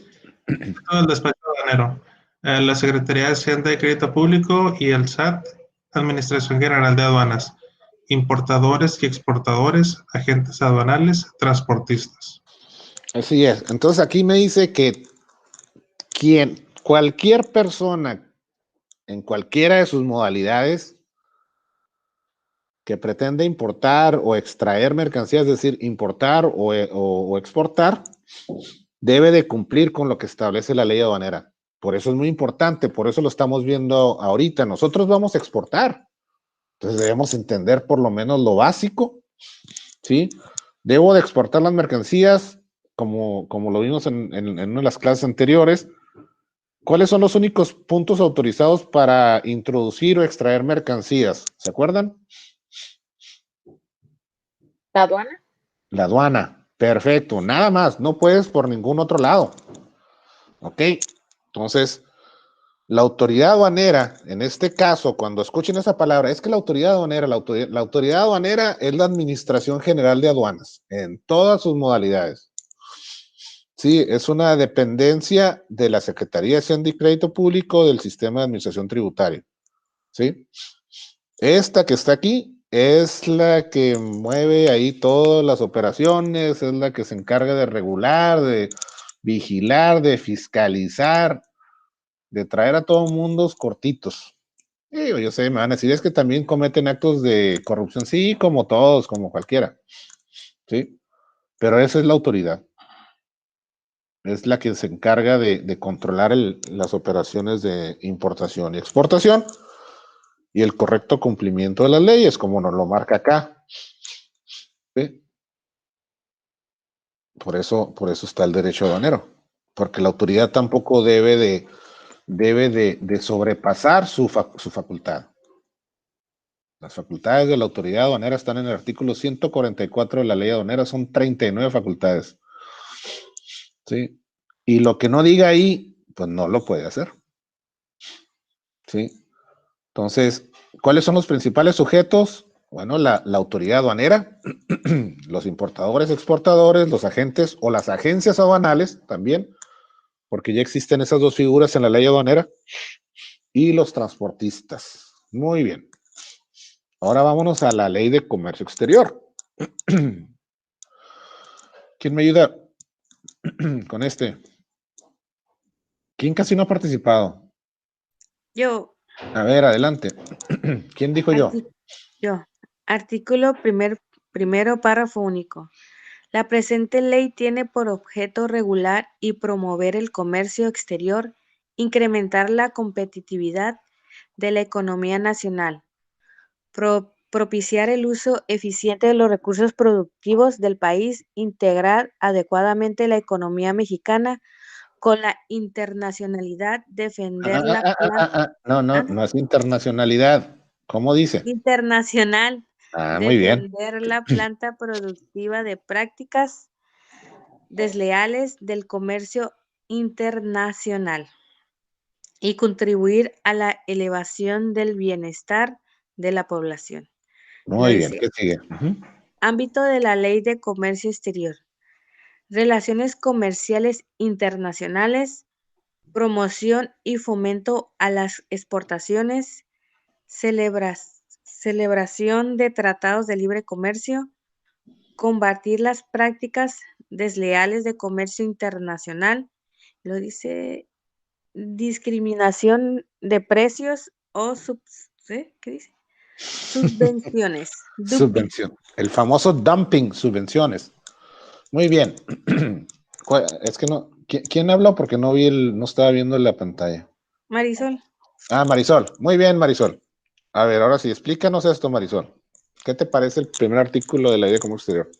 El sujeto del despacho aduanero. La Secretaría de Hacienda y Crédito Público y el SAT, Administración General de Aduanas, importadores y exportadores, agentes aduanales, transportistas. Así es. Entonces aquí me dice que cualquier persona en cualquiera de sus modalidades que pretende importar o extraer mercancías, es decir, importar o exportar, debe de cumplir con lo que establece la ley aduanera. Por eso es muy importante, por eso lo estamos viendo ahorita. Nosotros vamos a exportar, entonces debemos entender por lo menos lo básico, ¿sí? Debo de exportar las mercancías como lo vimos en una de las clases anteriores, ¿cuáles son los únicos puntos autorizados para introducir o extraer mercancías? ¿Se acuerdan? ¿La aduana? La aduana. Perfecto. Nada más. No puedes por ningún otro lado. ¿Ok? Entonces, la autoridad aduanera, en este caso, cuando escuchen esa palabra, es que la autoridad aduanera, la autoridad aduanera es la Administración General de Aduanas, en todas sus modalidades. Sí, es una dependencia de la Secretaría de Hacienda y Crédito Público del Sistema de Administración Tributaria. ¿Sí? Esta que está aquí es la que mueve ahí todas las operaciones, es la que se encarga de regular, de vigilar, de fiscalizar, de traer a todo mundos cortitos. Yo sé, me van a decir, es que también cometen actos de corrupción. Sí, como todos, como cualquiera. ¿Sí? Pero esa es la autoridad. Es la que se encarga de controlar las operaciones de importación y exportación y el correcto cumplimiento de las leyes, como nos lo marca acá. ¿Sí? Por eso está el derecho aduanero, porque la autoridad tampoco debe de sobrepasar su facultad. Las facultades de la autoridad aduanera están en el artículo 144 de la ley aduanera, son 39 facultades. ¿Sí? Y lo que no diga ahí, pues no lo puede hacer. ¿Sí? Entonces, ¿cuáles son los principales sujetos? Bueno, la autoridad aduanera, los importadores, exportadores, los agentes o las agencias aduanales también, porque ya existen esas dos figuras en la ley aduanera, y los transportistas. Muy bien. Ahora vámonos a la ley de comercio exterior. ¿Quién me ayuda con este? ¿Quién casi no ha participado? Yo, A ver, adelante. ¿Quién dijo yo? yo. Artículo primero, párrafo único. La presente ley tiene por objeto regular y promover el comercio exterior, incrementar la competitividad de la economía nacional, propiciar el uso eficiente de los recursos productivos del país, integrar adecuadamente la economía mexicana con la internacionalidad, defender la No es internacionalidad. ¿Cómo dice? internacional, Muy bien. defender la planta productiva de prácticas desleales del comercio internacional y contribuir a la elevación del bienestar de la población. Muy bien. ¿Qué sigue? Ámbito de la Ley de Comercio Exterior. Relaciones comerciales internacionales, promoción y fomento a las exportaciones, celebración de tratados de libre comercio, combatir las prácticas desleales de comercio internacional, lo dice discriminación de precios o ¿qué dice? Subvenciones. Subvención. El famoso dumping, subvenciones. Muy bien. Es que no. ¿Quién habló? Porque no estaba viendo la pantalla. Marisol. Marisol. Muy bien, Marisol. A ver, ahora sí, explícanos esto, Marisol. ¿Qué te parece el primer artículo de la ley de comercio exterior?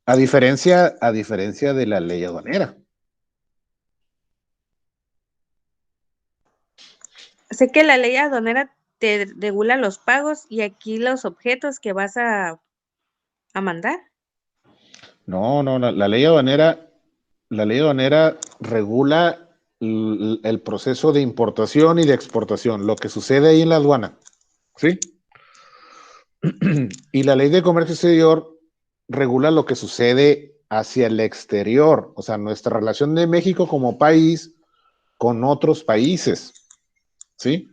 A diferencia de la ley aduanera. Sé que la ley aduanera te regula los pagos y aquí los objetos que vas a mandar. No, la ley aduanera regula el proceso de importación y de exportación, lo que sucede ahí en la aduana. ¿Sí? Y la ley de comercio exterior regula lo que sucede hacia el exterior, o sea, nuestra relación de México como país con otros países. ¿Sí?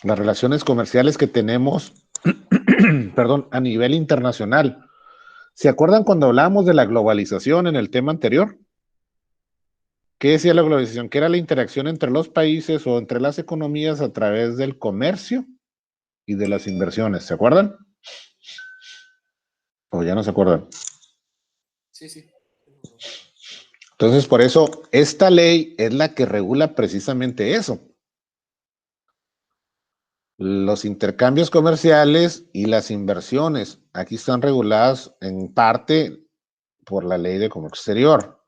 Las relaciones comerciales que tenemos, perdón, a nivel internacional. ¿Se acuerdan cuando hablábamos de la globalización en el tema anterior? ¿Qué decía la globalización? Que era la interacción entre los países o entre las economías a través del comercio y de las inversiones. ¿Se acuerdan? ¿O ya no se acuerdan? Sí, sí. Entonces, por eso, esta ley es la que regula precisamente eso. Los intercambios comerciales y las inversiones. Aquí están reguladas en parte por la ley de comercio exterior.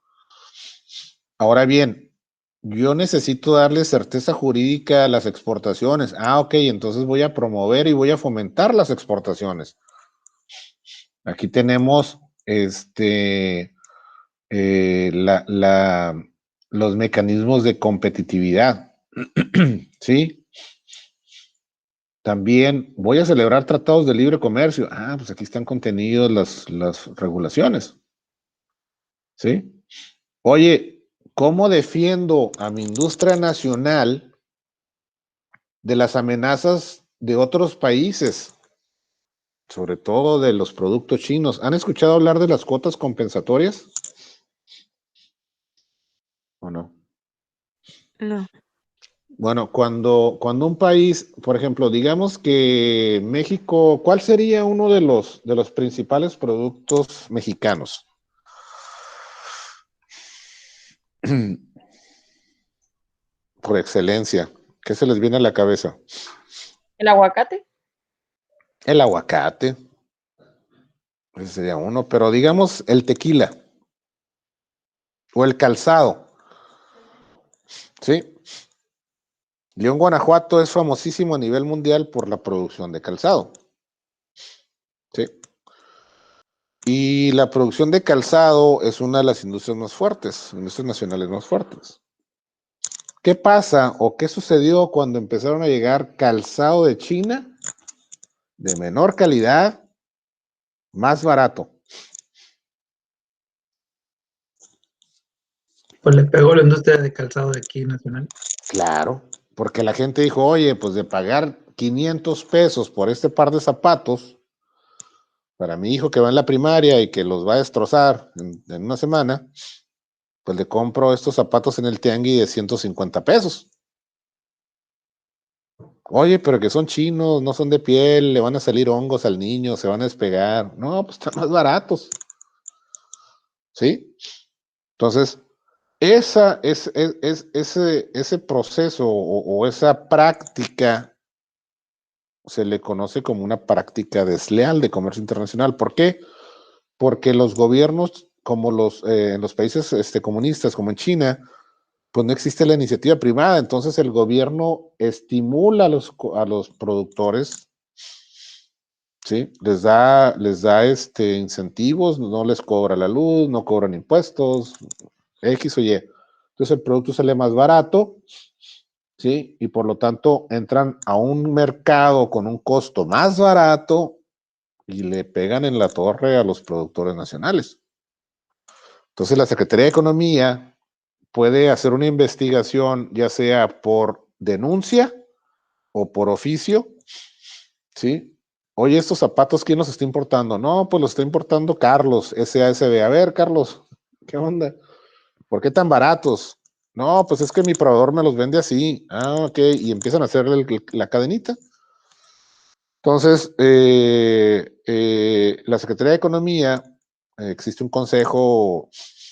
Ahora bien, yo necesito darle certeza jurídica a las exportaciones. Ok, entonces voy a promover y voy a fomentar las exportaciones. Aquí tenemos los mecanismos de competitividad. ¿Sí? También voy a celebrar tratados de libre comercio. Pues aquí están contenidos las regulaciones. ¿Sí? Oye, ¿cómo defiendo a mi industria nacional de las amenazas de otros países? Sobre todo de los productos chinos. ¿Han escuchado hablar de las cuotas compensatorias? ¿O no? No. Bueno, cuando un país, por ejemplo, digamos que México, ¿cuál sería uno de los principales productos mexicanos? Por excelencia, ¿qué se les viene a la cabeza? ¿El aguacate? El aguacate. Ese sería uno, pero digamos el tequila o el calzado. ¿Sí? León, Guanajuato es famosísimo a nivel mundial por la producción de calzado. ¿Sí? Y la producción de calzado es una de las industrias más fuertes, industrias nacionales más fuertes. ¿Qué pasa o qué sucedió cuando empezaron a llegar calzado de China de menor calidad, más barato? Pues le pegó la industria de calzado de aquí nacional. Claro, porque la gente dijo, oye, pues de pagar 500 pesos por este par de zapatos para mi hijo que va en la primaria y que los va a destrozar en una semana, pues le compro estos zapatos en el tianguis de 150 pesos. Oye, pero que son chinos, no son de piel, le van a salir hongos al niño, se van a despegar. No, pues están más baratos. ¿Sí? Entonces, ese proceso o esa práctica se le conoce como una práctica desleal de comercio internacional. ¿Por qué? Porque los gobiernos, como en los países comunistas, como en China, pues no existe la iniciativa privada, entonces el gobierno estimula a los productores, ¿sí? Les da incentivos, no les cobra la luz, no cobran impuestos, X o Y. Entonces el producto sale más barato, ¿sí? Y por lo tanto entran a un mercado con un costo más barato y le pegan en la torre a los productores nacionales. Entonces la Secretaría de Economía puede hacer una investigación, ya sea por denuncia o por oficio, ¿sí? Oye, estos zapatos, ¿quién los está importando? No, pues los está importando Carlos, SASB. A ver, Carlos, ¿qué onda? ¿Por qué tan baratos? No, pues es que mi proveedor me los vende así. Ok, y empiezan a hacerle la cadenita. Entonces, la Secretaría de Economía, existe un consejo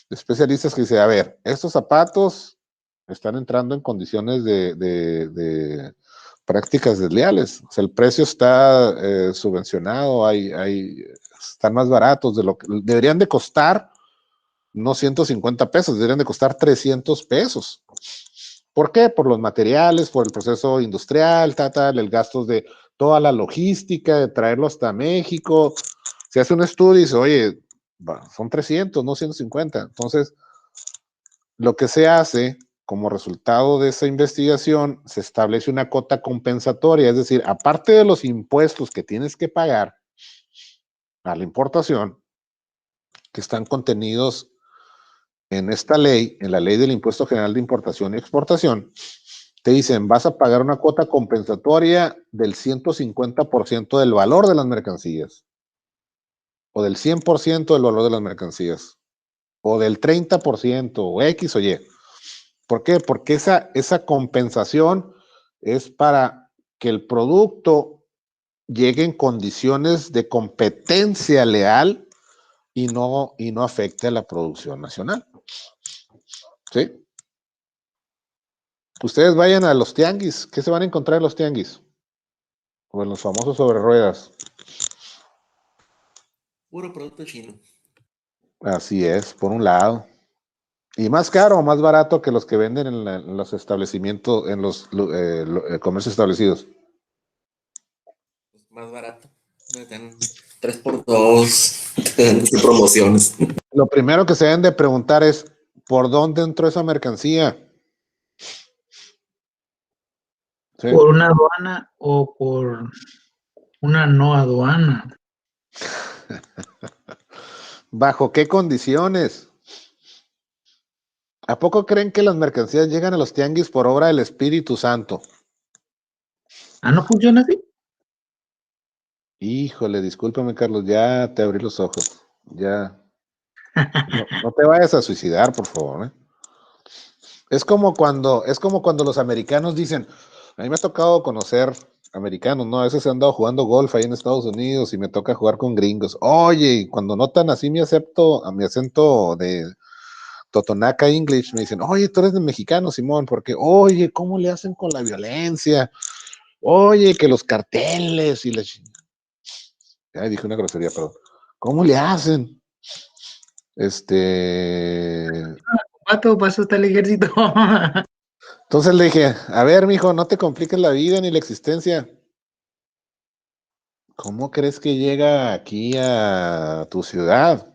de especialistas que dice, a ver, estos zapatos están entrando en condiciones de prácticas desleales. O sea, el precio está subvencionado, están más baratos de lo que deberían de costar, no 150 pesos, deberían de costar 300 pesos. ¿Por qué? Por los materiales, por el proceso industrial, el gasto de toda la logística, de traerlo hasta México. Se hace un estudio y dice, oye, son 300, no 150. Entonces, lo que se hace como resultado de esa investigación, se establece una cuota compensatoria, es decir, aparte de los impuestos que tienes que pagar a la importación, que están contenidos en esta ley, en la ley del Impuesto General de Importación y Exportación, te dicen, vas a pagar una cuota compensatoria del 150% del valor de las mercancías, o del 100% del valor de las mercancías, o del 30%, o X o Y. ¿Por qué? Porque esa compensación es para que el producto llegue en condiciones de competencia leal y no afecte a la producción nacional. ¿Sí? Ustedes vayan a los tianguis. ¿Qué se van a encontrar en los tianguis? O en los famosos sobre ruedas. Puro producto chino. Así es, por un lado. Y más caro o más barato que los que venden en los establecimientos, en los comercios establecidos. Más barato. Me dan 3x2, promociones. Lo primero que se deben de preguntar es, ¿por dónde entró esa mercancía? ¿Sí? ¿Por una aduana o por una no aduana? ¿Bajo qué condiciones? ¿A poco creen que las mercancías llegan a los tianguis por obra del Espíritu Santo? ¿Ah, no funciona así? Híjole, discúlpame, Carlos, ya te abrí los ojos. Ya. No te vayas a suicidar, por favor, ¿eh? Es como cuando los americanos dicen, a mí me ha tocado conocer americanos, ¿no? A veces he andado jugando golf ahí en Estados Unidos y me toca jugar con gringos. Oye, y cuando notan así mi acento de Totonaca English, me dicen, oye, tú eres de mexicano, Simón, porque, oye, ¿cómo le hacen con la violencia? Oye, que los carteles y la ya dije una grosería, pero ¿cómo le hacen? Pato, para eso está el ejército. Entonces le dije, a ver, mijo, no te compliques la vida ni la existencia. ¿Cómo crees que llega aquí a tu ciudad?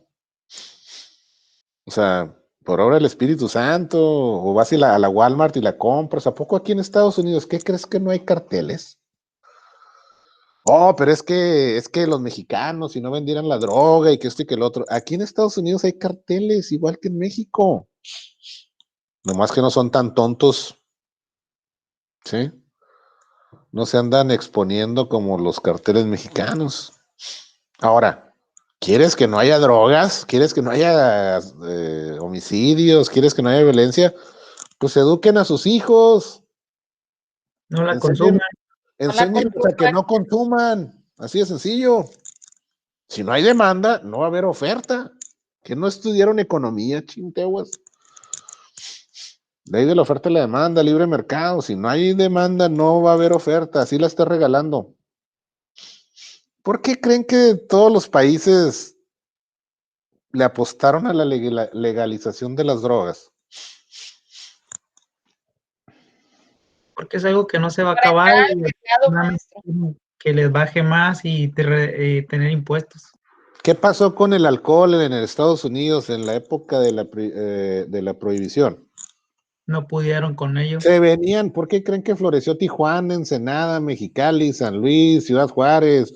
O sea, por obra del Espíritu Santo, o vas a la Walmart y la compras. ¿A poco aquí en Estados Unidos, qué crees que no hay carteles? Oh, pero es que los mexicanos, si no vendieran la droga y que esto y que el otro. Aquí en Estados Unidos hay carteles, igual que en México. Nomás que no son tan tontos, ¿sí? No se andan exponiendo como los carteles mexicanos. Ahora, ¿quieres que no haya drogas? ¿Quieres que no haya homicidios? ¿Quieres que no haya violencia? Pues eduquen a sus hijos. No la Enseñen, consuman. enséñenles a que no consuman. Así de sencillo. Si no hay demanda, no va a haber oferta. Que no estudiaron economía, chinteguas. Ley de la oferta y la demanda, libre mercado. Si no hay demanda, no va a haber oferta. Así la está regalando. ¿Por qué creen que todos los países le apostaron a la legalización de las drogas? Porque es algo que no se va a Para acabar entrar al y mercado, nada más maestro. que les baje más y tener impuestos. ¿Qué pasó con el alcohol en Estados Unidos en la época de la prohibición? No pudieron con ello. Se venían, ¿por qué creen que floreció Tijuana, Ensenada, Mexicali, San Luis, Ciudad Juárez,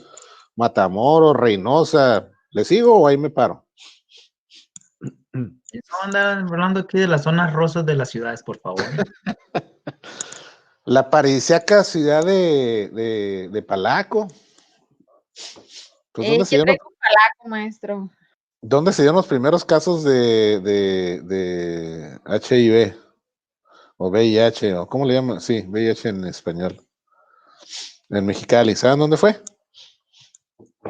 Matamoros, Reynosa? ¿Le sigo o ahí me paro? No andan hablando aquí de las zonas rosas de las ciudades, por favor. La paradisíaca ciudad de Palaco. Pues, ¿Qué traigo un palaco, maestro? ¿dónde se dieron los primeros casos de HIV? O VIH, o ¿cómo le llaman? Sí, VIH en español. En Mexicali. ¿Saben dónde fue?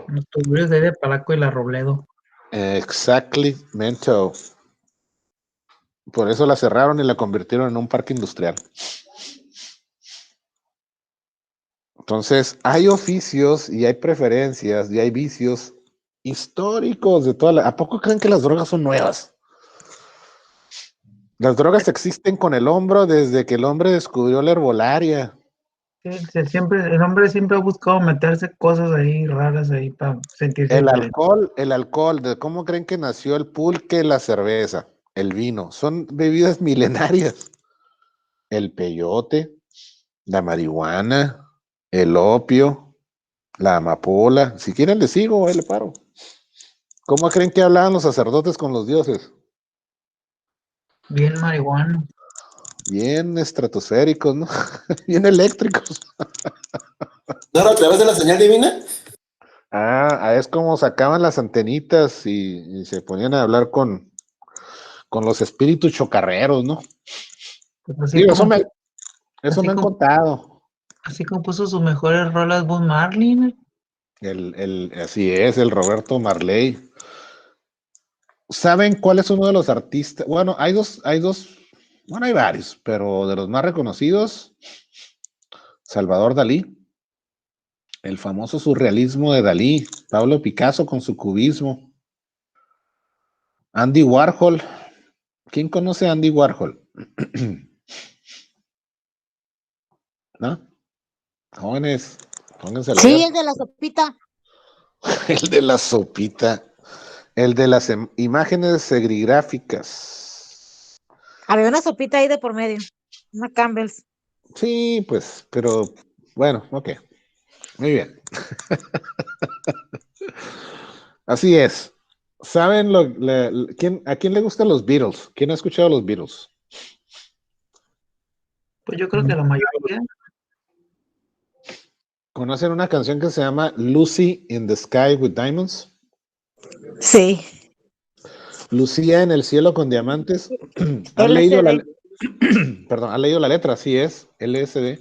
Los tuburios de Palaco y la Robledo. Exactly, Mento. Por eso la cerraron y la convirtieron en un parque industrial. Entonces, hay oficios y hay preferencias y hay vicios históricos de toda la... ¿A poco creen que las drogas son nuevas? Las drogas existen con el hombro desde que el hombre descubrió la herbolaria. Sí, el hombre siempre ha buscado meterse cosas ahí raras ahí para sentirse diferente. El alcohol, ¿de cómo creen que nació el pulque, la cerveza, el vino? Son bebidas milenarias. El peyote, la marihuana, el opio, la amapola. Si quieren les sigo, ahí le paro. ¿Cómo creen que hablaban los sacerdotes con los dioses? Bien marihuana. Bien estratosféricos, ¿no? Bien eléctricos. ¿No era a través de la señal divina? Es como sacaban las antenitas y se ponían a hablar con los espíritus chocarreros, ¿no? Pues así Digo, como, eso me han como- contado. así compuso sus mejores rolas Bob Marley, ¿no? Así es, el Roberto Marley. ¿Saben cuál es uno de los artistas? Bueno, bueno, hay varios, pero de los más reconocidos, Salvador Dalí, el famoso surrealismo de Dalí, Pablo Picasso con su cubismo. Andy Warhol. ¿Quién conoce a Andy Warhol? ¿No? Jóvenes, pónganse a Sí, leer. el de la sopita. El de la sopita. El de las imágenes serigráficas. Había una sopita ahí de por medio. Una Campbell's. Sí, pues, pero bueno, ok. Muy bien. Así es. ¿Saben a quién le gustan los Beatles? ¿Quién ha escuchado los Beatles? Pues yo creo que la mayoría. ¿Conocen una canción que se llama Lucy in the Sky with Diamonds? Sí. Lucía en el cielo con diamantes. ¿Han leído perdón, ¿han leído la letra? Así es, LSD.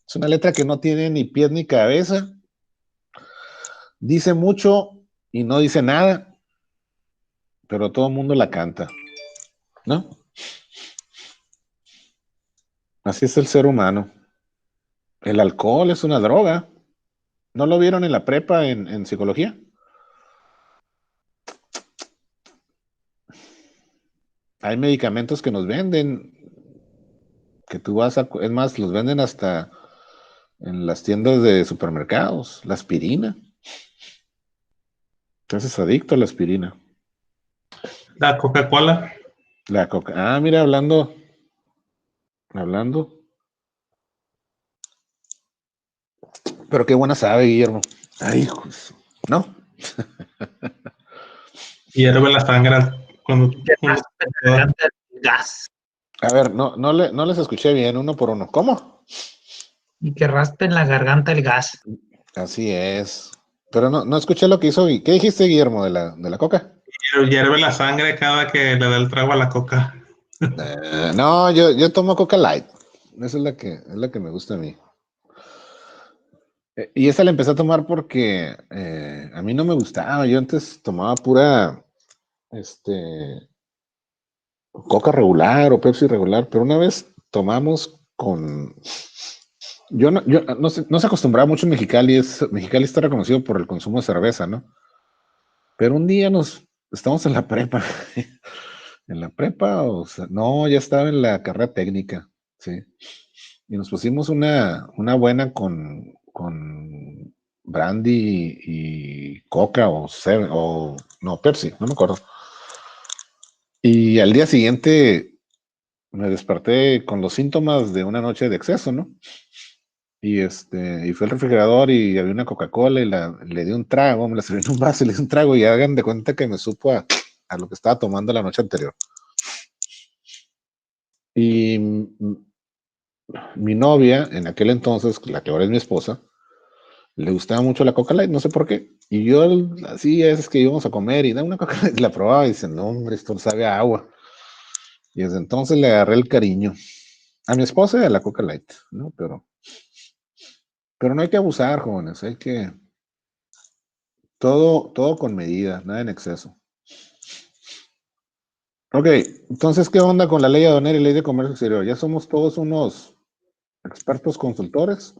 Es una letra que no tiene ni pies ni cabeza. Dice mucho y no dice nada, pero todo el mundo la canta, ¿no? Así es el ser humano. El alcohol es una droga. ¿No lo vieron en la prepa en psicología? Hay medicamentos que nos venden, que tú vas a... Es más, los venden hasta en las tiendas de supermercados, la aspirina. Te haces adicto a la aspirina. La Coca-Cola. La coca. Ah, mira, hablando. Pero qué buena sabe, Guillermo. Ay, hijos. ¿No? Hierve la sangre cuando Gas. A ver, no les escuché bien, uno por uno. ¿Cómo? Y que raspe en la garganta el gas. Así es. Pero no escuché lo que hizo. ¿Qué dijiste, Guillermo, de la coca? hierve la sangre cada que le da el trago a la coca. No, yo tomo Coca Light. Esa es la que me gusta a mí. Y esa la empecé a tomar porque a mí no me gustaba. Yo antes tomaba pura Coca regular o Pepsi regular, pero una vez tomamos con... Yo no se acostumbraba mucho en Mexicali. Mexicali está reconocido por el consumo de cerveza, ¿no? Pero un día estamos en la prepa. En la prepa, o sea, no, ya estaba en la carrera técnica, sí. Y nos pusimos una buena con brandy y coca o no, Pepsi, no me acuerdo. Y al día siguiente me desperté con los síntomas de una noche de exceso, ¿no? Y fue al refrigerador y había una Coca-Cola y le di un trago, me la serví en un vaso y le di un trago y hagan de cuenta que me supo a lo que estaba tomando la noche anterior. Y mi novia, en aquel entonces, la que ahora es mi esposa, le gustaba mucho la Coca Light, no sé por qué. Y yo, así es que íbamos a comer y da una Coca Light, la probaba y dice, no, hombre, esto sabe a agua. Y desde entonces le agarré el cariño a mi esposa y a la Coca Light, ¿no? Pero no hay que abusar, jóvenes, hay que todo con medida, nada en exceso. Ok, entonces, ¿qué onda con la ley aduanera y ley de comercio exterior? ¿Ya somos todos unos expertos consultores?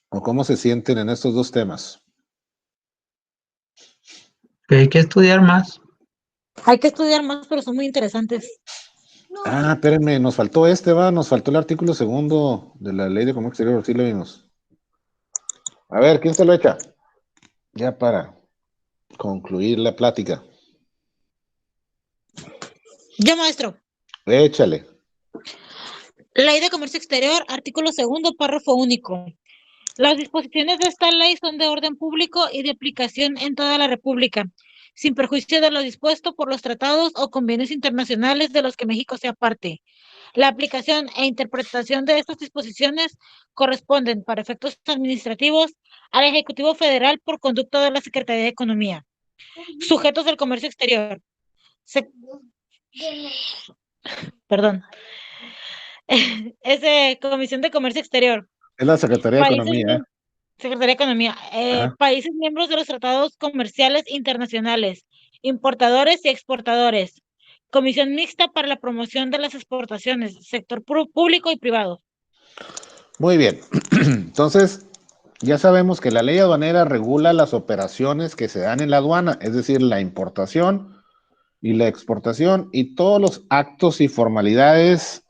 ¿O cómo se sienten en estos dos temas? Que hay que estudiar más. Hay que estudiar más, pero son muy interesantes. Ah, espérenme, nos faltó nos faltó el artículo segundo de la ley de comercio exterior, sí lo vimos. A ver, ¿quién se lo echa? Ya para concluir la plática. Yo, maestro. Échale. Ley de Comercio Exterior, artículo 2, párrafo único. Las disposiciones de esta ley son de orden público y de aplicación en toda la República, sin perjuicio de lo dispuesto por los tratados o convenios internacionales de los que México sea parte. La aplicación e interpretación de estas disposiciones corresponden, para efectos administrativos, al Ejecutivo Federal por conducto de la Secretaría de Economía. Sujetos del comercio exterior. Perdón. Es Comisión de Comercio Exterior. Es la Secretaría de Economía. Secretaría de Economía. Países miembros de los tratados comerciales internacionales, importadores y exportadores. Comisión mixta para la promoción de las exportaciones, sector público y privado. Muy bien. Entonces, ya sabemos que la ley aduanera regula las operaciones que se dan en la aduana, es decir, la importación y la exportación y todos los actos y formalidades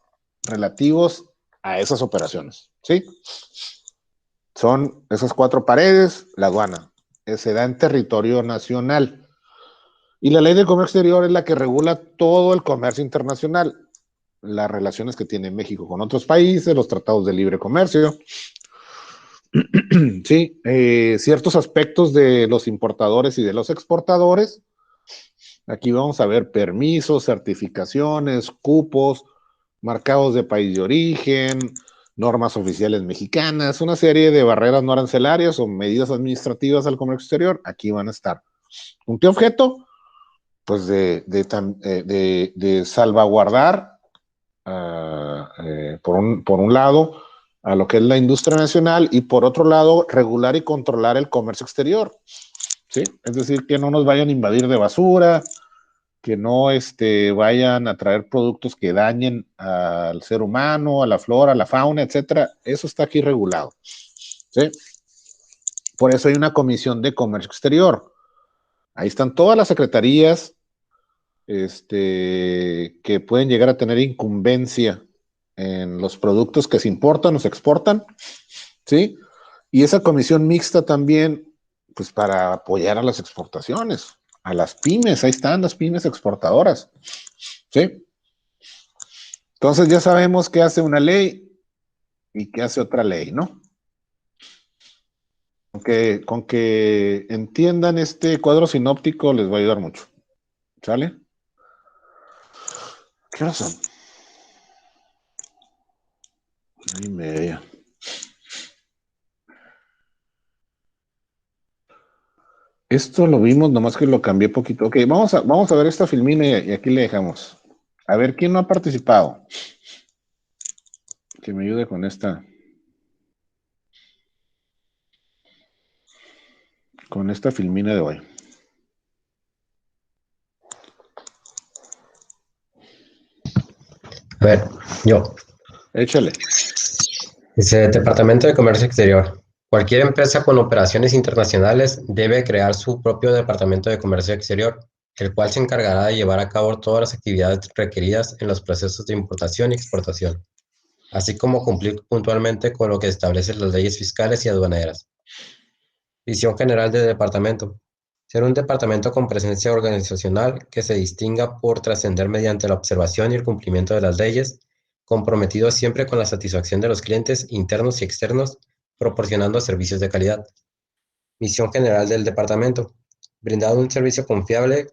relativos a esas operaciones, ¿sí? Son esas 4 paredes, la aduana, se da en territorio nacional. Y la ley de comercio exterior es la que regula todo el comercio internacional, las relaciones que tiene México con otros países, los tratados de libre comercio, sí, ciertos aspectos de los importadores y de los exportadores. Aquí vamos a ver permisos, certificaciones, cupos, marcados de país de origen, normas oficiales mexicanas, una serie de barreras no arancelarias o medidas administrativas al comercio exterior, aquí van a estar. ¿Con qué objeto? Pues de salvaguardar, por un lado, a lo que es la industria nacional y por otro lado, regular y controlar el comercio exterior, ¿sí? Es decir, que no nos vayan a invadir de basura, que no vayan a traer productos que dañen al ser humano, a la flora, a la fauna, etcétera. Eso está aquí regulado, ¿sí? Por eso hay una comisión de comercio exterior. Ahí están todas las secretarías que pueden llegar a tener incumbencia en los productos que se importan o se exportan, ¿sí? Y esa comisión mixta también, pues para apoyar a las exportaciones, a las pymes, ahí están las pymes exportadoras, ¿sí? Entonces ya sabemos qué hace una ley y qué hace otra ley, ¿no? Con que entiendan este cuadro sinóptico les va a ayudar mucho, ¿sale? ¿Qué horas son? 9:30. Esto lo vimos, nomás que lo cambié poquito. Ok, vamos a ver esta filmina y aquí le dejamos. A ver, ¿quién no ha participado? Que me ayude con esta filmina de hoy. A ver, yo. Échale. Dice Departamento de Comercio Exterior. Cualquier empresa con operaciones internacionales debe crear su propio Departamento de Comercio Exterior, el cual se encargará de llevar a cabo todas las actividades requeridas en los procesos de importación y exportación, así como cumplir puntualmente con lo que establecen las leyes fiscales y aduaneras. Visión general del departamento. Ser un departamento con presencia organizacional que se distinga por trascender mediante la observación y el cumplimiento de las leyes, comprometido siempre con la satisfacción de los clientes internos y externos, proporcionando servicios de calidad. Misión general del departamento. Brindar un servicio confiable,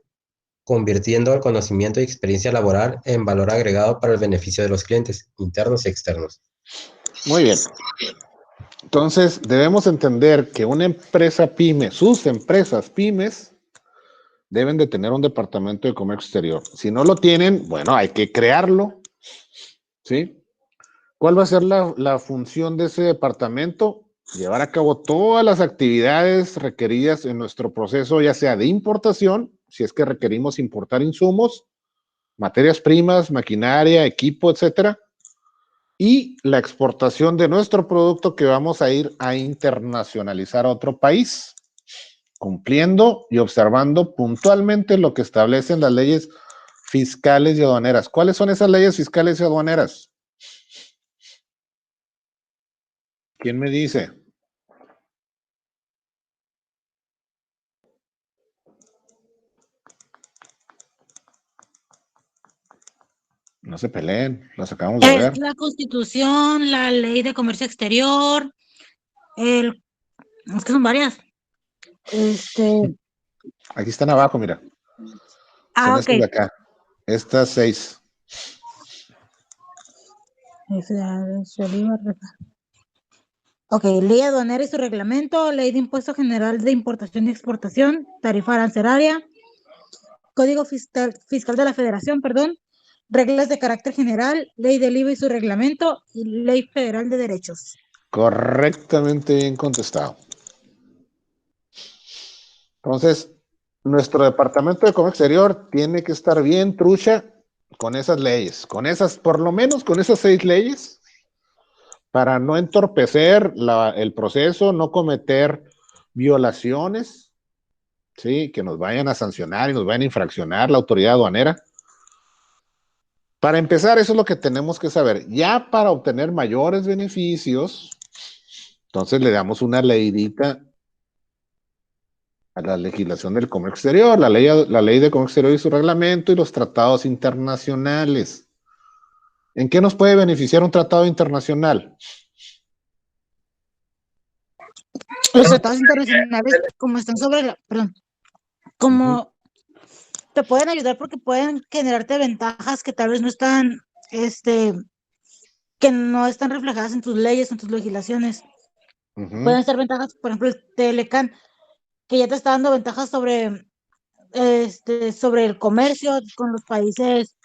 convirtiendo el conocimiento y experiencia laboral en valor agregado para el beneficio de los clientes internos y externos. Muy bien. Entonces, debemos entender que una empresa pyme, sus empresas pymes, deben de tener un departamento de comercio exterior. Si no lo tienen, bueno, hay que crearlo, ¿sí? ¿Cuál va a ser la función de ese departamento? Llevar a cabo todas las actividades requeridas en nuestro proceso, ya sea de importación, si es que requerimos importar insumos, materias primas, maquinaria, equipo, etcétera, y la exportación de nuestro producto que vamos a ir a internacionalizar a otro país, cumpliendo y observando puntualmente lo que establecen las leyes fiscales y aduaneras. ¿Cuáles son esas leyes fiscales y aduaneras? ¿Quién me dice? No se peleen, las acabamos de ver. Es la Constitución, la Ley de Comercio Exterior, es que son varias. Aquí están abajo, mira. Son estas de acá. Estas 6. Ok, Ley aduanera y su reglamento, Ley de Impuesto General de Importación y Exportación, Tarifa arancelaria, Código Fiscal de la Federación, perdón, reglas de carácter general, Ley del IVA y su reglamento y Ley Federal de Derechos. Correctamente bien contestado. Entonces, nuestro Departamento de Comercio Exterior tiene que estar bien trucha con esas leyes, con esas, por lo menos con esas 6 leyes, para no entorpecer el proceso, no cometer violaciones, ¿sí? Que nos vayan a sancionar y nos vayan a infraccionar la autoridad aduanera. Para empezar, eso es lo que tenemos que saber. Ya para obtener mayores beneficios, entonces le damos una leidita a la legislación del comercio exterior, la ley de comercio exterior y su reglamento y los tratados internacionales. ¿En qué nos puede beneficiar un tratado internacional? Los tratados internacionales, como están sobre la, perdón, como te pueden ayudar porque pueden generarte ventajas que tal vez no están, que no están reflejadas en tus leyes, en tus legislaciones. Pueden ser ventajas, por ejemplo, el Telecan, que ya te está dando ventajas sobre, sobre el comercio con los países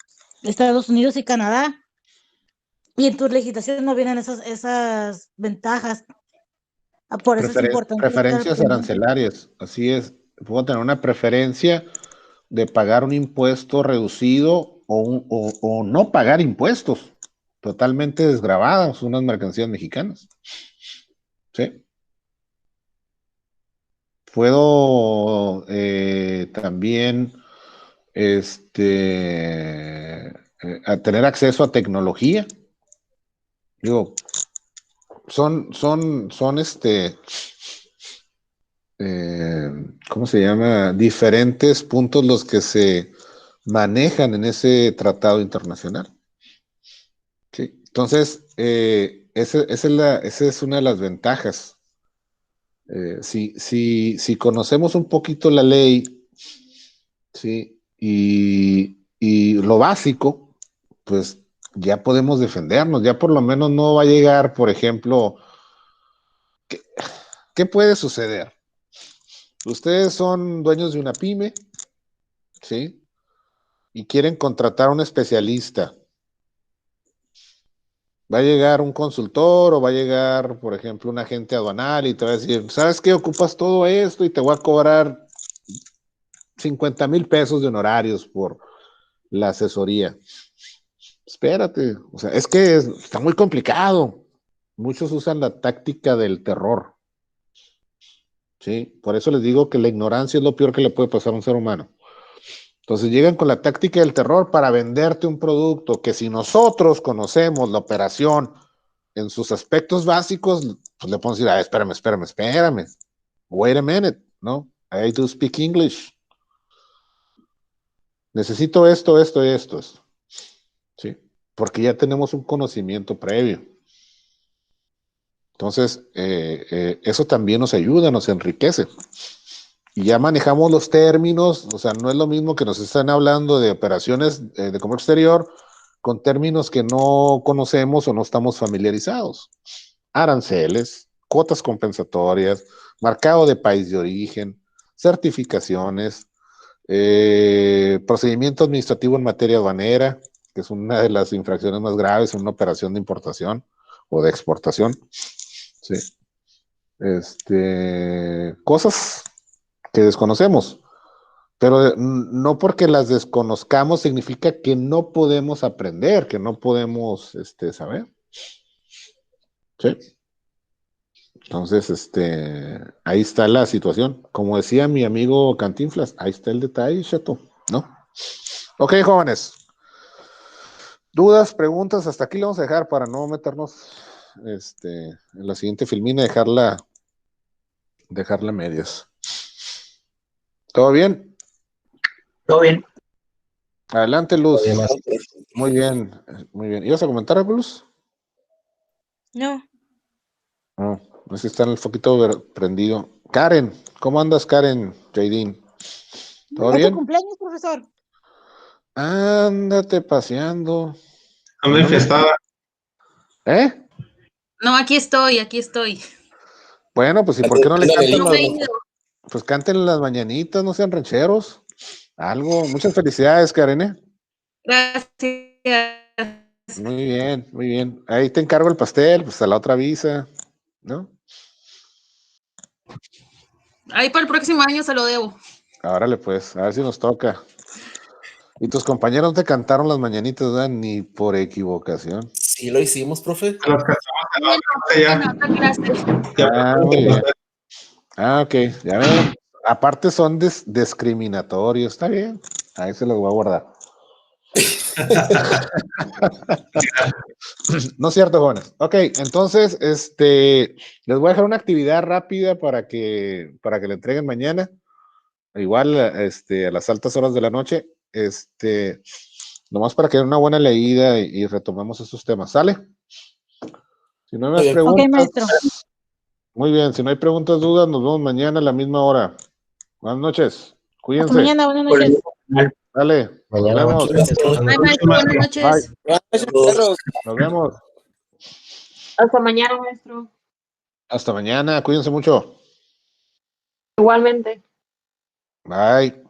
de Estados Unidos y Canadá. Y en tus legislaciones no vienen esas ventajas. Por eso es importante. Preferencias arancelarias, así es. Puedo tener una preferencia de pagar un impuesto reducido o no pagar impuestos, totalmente desgravadas unas mercancías mexicanas. ¿Sí? Puedo también a tener acceso a tecnología. Digo, son ¿cómo se llama? Diferentes puntos los que se manejan en ese tratado internacional. ¿Sí? Entonces, esa es una de las ventajas. Si conocemos un poquito la ley, ¿sí? Y lo básico, pues ya podemos defendernos, ya por lo menos no va a llegar, por ejemplo, ¿qué puede suceder? Ustedes son dueños de una pyme, ¿sí? Y quieren contratar a un especialista. Va a llegar un consultor o va a llegar, por ejemplo, un agente aduanal y te va a decir, ¿sabes qué? Ocupas todo esto y te voy a cobrar 50,000 pesos de honorarios por la asesoría. Espérate, o sea, es que está muy complicado. Muchos usan la táctica del terror. ¿Sí? Por eso les digo que la ignorancia es lo peor que le puede pasar a un ser humano. Entonces llegan con la táctica del terror para venderte un producto que si nosotros conocemos la operación en sus aspectos básicos, pues le podemos decir, espérame. Wait a minute, ¿no? I do speak English. Necesito esto. ¿Sí? Porque ya tenemos un conocimiento previo. Entonces, eso también nos ayuda, nos enriquece. Y ya manejamos los términos, o sea, no es lo mismo que nos están hablando de operaciones de comercio exterior con términos que no conocemos o no estamos familiarizados. Aranceles, cuotas compensatorias, marcado de país de origen, certificaciones, procedimiento administrativo en materia aduanera, que es una de las infracciones más graves en una operación de importación o de exportación. Sí. Cosas que desconocemos, pero no porque las desconozcamos significa que no podemos aprender, que no podemos saber. ¿Sí? Entonces, ahí está la situación. Como decía mi amigo Cantinflas, ahí está el detalle, chato, ¿no? Ok, jóvenes. ¿Dudas, preguntas? Hasta aquí le vamos a dejar para no meternos en la siguiente filmina, dejarla a medias. ¿Todo bien? Todo bien. Adelante, Luz. Todo bien, más. Muy bien. ¿Ibas a comentar algo, Luz? No, No, no sé si está en el foquito prendido. Karen, ¿cómo andas, Karen? Jaydin. ¿Todo ¿Es tu bien? cumpleaños, profesor? Ándate paseando. Ando infestada. ¿Eh? No, aquí estoy. Bueno, pues, ¿y por qué no le cantan No me he ido. pues canten las mañanitas, no sean rancheros? Algo. Muchas felicidades, Karen, ¿eh? Gracias. Muy bien. Ahí te encargo el pastel, pues a la otra visa, ¿no? Ahí para el próximo año se lo debo. Árale, pues, a ver si nos toca. Y tus compañeros no te cantaron las mañanitas, ¿verdad? Ni por equivocación. Sí, lo hicimos, profe. Las cantamos Ya. otra clase. Muy bien. Ok, ya ven. Aparte son discriminatorios, está bien. Ahí se los voy a guardar. No es cierto, jóvenes. Ok, entonces, les voy a dejar una actividad rápida para que le entreguen mañana. Igual, a las altas horas de la noche. Nomás para que den una buena leída y retomemos esos temas. ¿Sale? Si no hay más Muy bien. Ok, preguntas. maestro. Muy bien, si no hay preguntas, dudas, nos vemos mañana a la misma hora. Buenas noches. Hasta Cuídense. mañana, buenas noches. Dale. Mañana, Nos vemos. Bye, maestro, buenas noches. Nos vemos. Hasta mañana, maestro. Hasta mañana. Cuídense mucho. Igualmente. Bye.